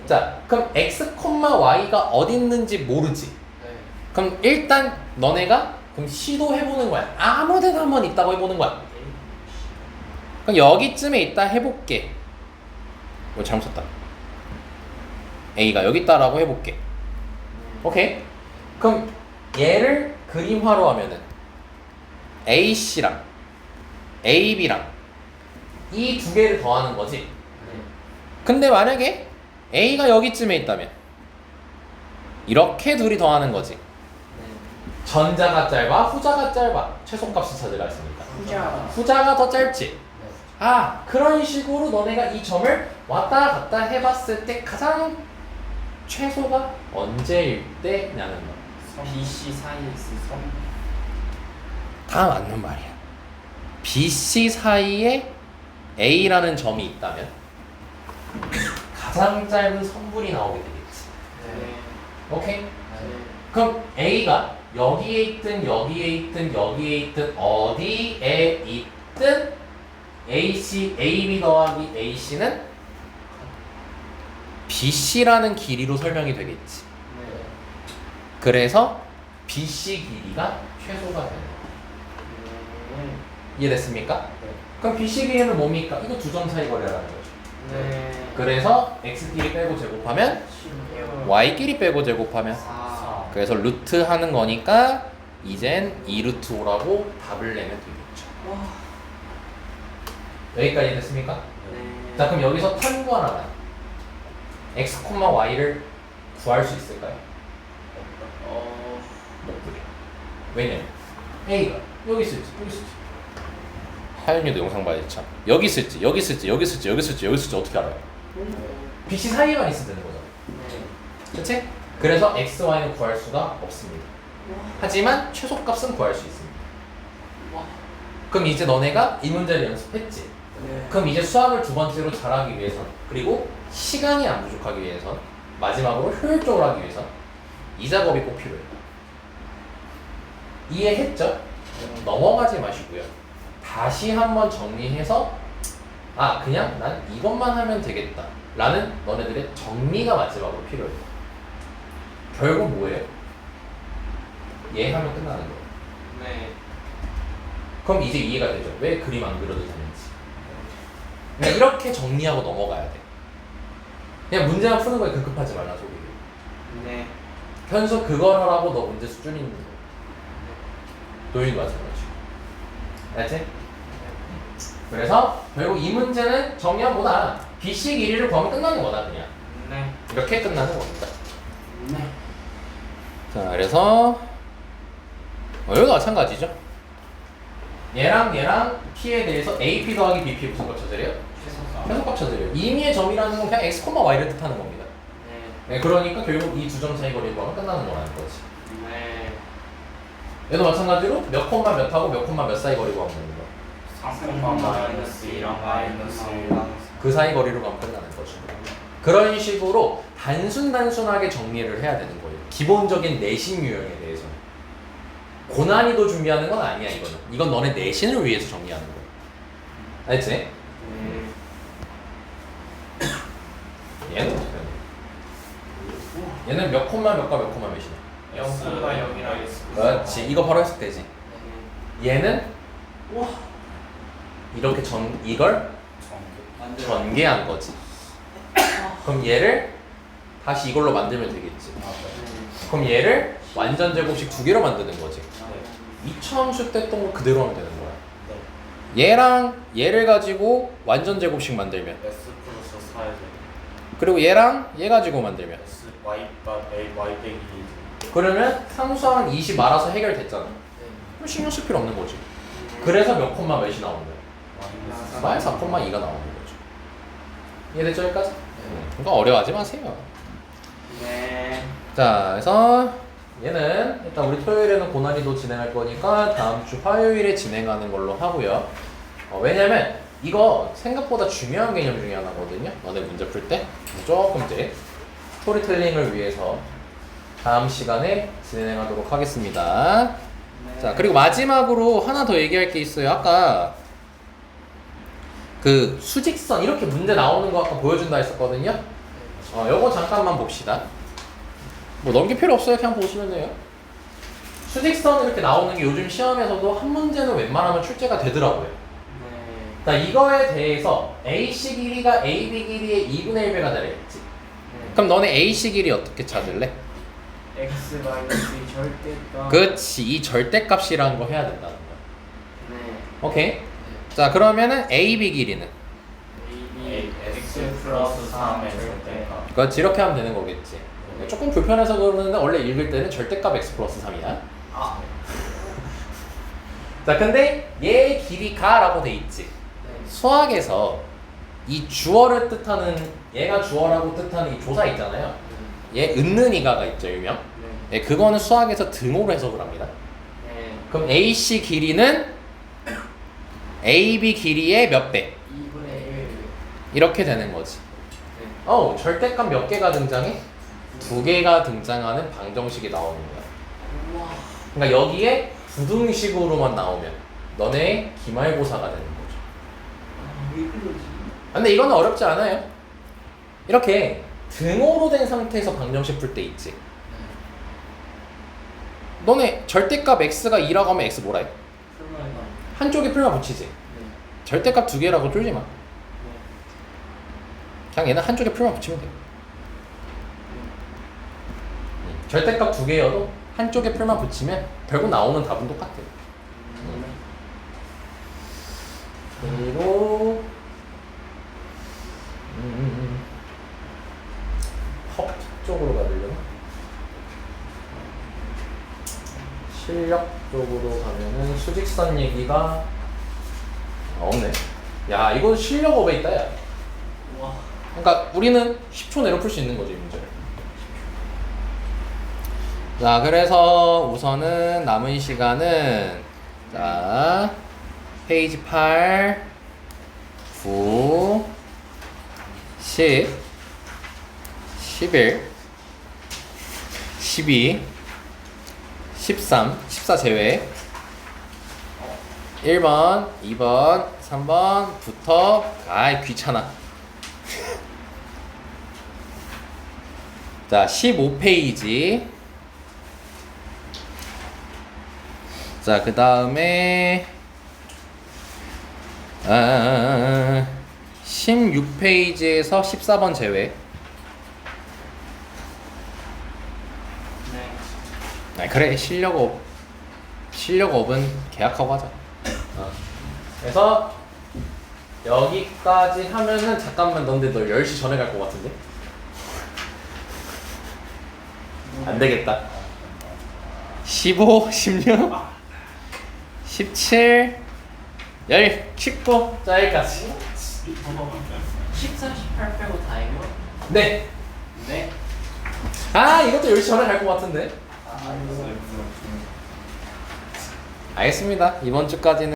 자, 그럼 X, Y가 어디 있는지 모르지? 네. 그럼 일단 너네가 그럼 시도해보는 거야. 아무 데나 한번 있다고 해보는 거야. 그럼 여기쯤에 있다 해볼게. 이거 잘못 썼다. A가 여기 있다라고 해볼게. 오케이? 그럼 얘를 그림화로 하면은 AC랑 AB랑 이 두 개를 더하는 거지. 네. 근데 만약에 A가 여기쯤에 있다면 이렇게 둘이 더하는 거지. 네. 전자가 짧아, 후자가 짧아. 최소값을 찾으라 했으니까. 후자. 후자가 더 짧지. 네. 아, 그런 식으로 너네가 이 점을 왔다 갔다 해봤을 때 가장 최소가 언제일 때냐는 거. BC 사이에 있을 선. 다 맞는 말이야. BC 사이에 A라는 점이 있다면 가장 짧은 선분이 나오게 되겠지. 네. 오케이? 네. 그럼 A가 여기에 있든 여기에 있든 여기에 있든 어디에 있든 AC, AB 더하기 AC는 BC라는 길이로 설명이 되겠지. 네. 그래서 BC 길이가 최소가 되는 거야. 이해됐습니까? 네. 그럼 BC 길이는 뭡니까? 이거 두 점 사이 거리라는 거죠. 네. 그래서 X끼리 빼고 제곱하면 16. Y끼리 빼고 제곱하면 4. 그래서 루트 하는 거니까 이젠 2루트 5라고 답을 내면 되겠죠. 와. 여기까지 됐습니까? 네. 자, 그럼 여기서 tan 구하라면 X, Y를 구할 수 있을까요? 못 그려. 왜냐면 A가 여기 있을지 여기 있을지 하연이도 영상 봐야지 참. 여기 있을지 여기 있을지 여기 있을지 여기 있을지 여기 있을지 어떻게 알아요? BC 사이에만 있으면 되는 거죠. 네. 그치? 그래서 X, Y는 구할 수가 없습니다. 하지만 최소값은 구할 수 있습니다. 와. 그럼 이제 너네가 이 문제를 연습했지? 네. 그럼 이제 수학을 두 번째로 잘하기 위해선 그리고 시간이 안 부족하기 위해선 마지막으로 효율적으로 하기 위해선 이 작업이 꼭 필요해요. 이해했죠? 넘어가지 마시고요. 다시 한번 정리해서 아 그냥 난 이것만 하면 되겠다 라는 너네들의 정리가 마지막으로 필요해요. 결국 뭐예요? 얘 하면 끝나는 거예요. 네. 그럼 이제 이해가 되죠? 왜 그림 안 그려도 되는지. 그냥 이렇게 정리하고 넘어가야 돼. 그냥 문제만 푸는 거에 급급하지 말라 소리. 네. 현수 그걸 하라고 너 문제 수준이 있는 거. 도윤이도 마찬가지. 알지? 그래서 결국 이 문제는 정리한 뭐다. BC 길이를 구하면 끝나는 거다 그냥. 네. 이렇게 끝나는 겁니다. 네. 자, 그래서 여기도 마찬가지죠. 얘랑 P에 대해서 AP 더하기 BP 무슨 값 찾으래요? 최소값. 최소값 찾으래요. 임의의 점이라는 건 그냥 X, Y를 뜻하는 겁니다. 네. 네, 그러니까 결국 이 두 점 사이 거리를 구하면 끝나는 거라는 거지. 네. 얘도 마찬가지로 몇 콤마 몇 하고 몇 콤마 몇 사이 거리 구하면 되는 거야. 3콤마 마이너스 2랑 마이너스 1랑 그 사이 거리로 가면 끝나는 거죠. 그런 식으로 단순하게 정리를 해야 되는 거예요. 기본적인 내신 유형에 대해서. 고난이도 준비하는 건 아니야 이거는. 이건 너네 내신을 위해서 정리하는 거야. 알지? 네. 얘는 어떻게 하냐? 얘는 몇 콤마 몇과 몇 콤마 몇이냐? 0콤마 0이랑 그렇지. 이거 바로 했을 때지. 얘는 와. 이렇게 이걸 전개한 거지. 그럼 얘를 다시 이걸로 만들면 되겠지. 그럼 얘를 완전 제곱식 두 개로 만드는 거지. 이처음 때 했던 거 그대로 하면 되는 거야. 얘랑 얘를 가지고 완전 제곱식 만들면, S 플러스 4에 그리고 얘랑 얘 가지고 만들면, S Y 빼기 2 그러면 상수항은 20 알아서 해결됐잖아. 그럼 신경 쓸 필요 없는 거지. 그래서 몇 콤마 몇이 나오는 거야? 마이너스 4콤마 2가 나오는 거죠. 이해됐죠 여기까지? 그러니까 어려워하지 마세요. 네. 자, 그래서 얘는 일단 우리 토요일에는 고난이도 진행할 거니까 다음 주 화요일에 진행하는 걸로 하고요. 왜냐면 이거 생각보다 중요한 개념 중에 하나거든요. 너네 문제 풀 때 조금 이제 스토리텔링을 위해서 다음 시간에 진행하도록 하겠습니다. 네. 자, 그리고 마지막으로 하나 더 얘기할 게 있어요. 아까 그 수직선 이렇게 문제 나오는 거 아까 보여준다 했었거든요. 요거 잠깐만 봅시다. 뭐 넘길 필요 없어요. 그냥 보시면 돼요. 수직선 이렇게 나오는 게 요즘 시험에서도 한 문제는 웬만하면 출제가 되더라고요. 네. 자, 이거에 대해서 AC 길이가 AB 길이의 2분의 1배가 되겠지. 네. 그럼 너네 AC 길이 어떻게 찾을래? x 마이너스 절대값. 그치, 이 절대값이라는 거 해야 된다는 거야. 네. 오케이. 자, 그러면은 AB 길이는 AB x 플러스 3의 절대값. 그렇지, 이렇게 하면 되는 거겠지. 조금 불편해서 그러는데 원래 읽을 때는 절대값 x 플러스 3이야. 아. 자, 근데 얘 길이가 라고 돼 있지. 네. 수학에서 이 주어를 뜻하는, 얘가 주어라고 뜻하는 이 조사 있잖아요. 얘 은는 이가가 있죠, 일명. 네. 예, 그거는 수학에서 등호로 해석을 합니다. 네. 그럼 AC 길이는 AB 길이의 몇 배? 2분의 1. 이렇게 되는 거지. 네. 절대값 몇 개가 등장해? 2개가 등장하는 방정식이 나오는 거야. 우와. 그러니까 여기에 부등식으로만 나오면 너네 기말고사가 되는 거죠. 아, 왜 그러지? 근데 이거는 어렵지 않아요. 이렇게 등호로 된 상태에서 방정식 풀 때 있지. 너네 절대값 x가 2라고 하면 x 뭐라 해? 설마가. 한쪽에 풀만 붙이지. 네. 절대값 2개라고 쫄지 마. 네. 그냥 얘는 한쪽에 풀만 붙이면 돼. 절대값 2개여도 한쪽에 풀만 붙이면 결국 나오는 답은 똑같아. 그리고 헉 쪽으로 가려나? 실력 쪽으로 가면은 수직선 얘기가 없네. 야, 이건 실력업에 있다, 야. 우와. 그러니까 우리는 10초 내로 풀 수 있는 거지, 이 문제를. 자, 그래서 우선은 남은 시간은 자, 페이지 8, 9, 10, 11, 12, 13, 14 제외 1번, 2번, 3번부터 아이 귀찮아. 자, 15페이지. 자, 그 다음에 16페이지에서 14번 제외. 네. 그래, 실력업은 계약하고 하자. 그래서 여기까지 하면은 잠깐만, 넌데 너 10시 전에 갈 것 같은데? 안 되겠다. 15, 16, 17, 19, 자, 여기까지. 14, 18 빼고 다예요? 네. 네. 아, 이것도 10시 전에 갈 것 같은데? 아, 이거. 알겠습니다. 이번 주까지는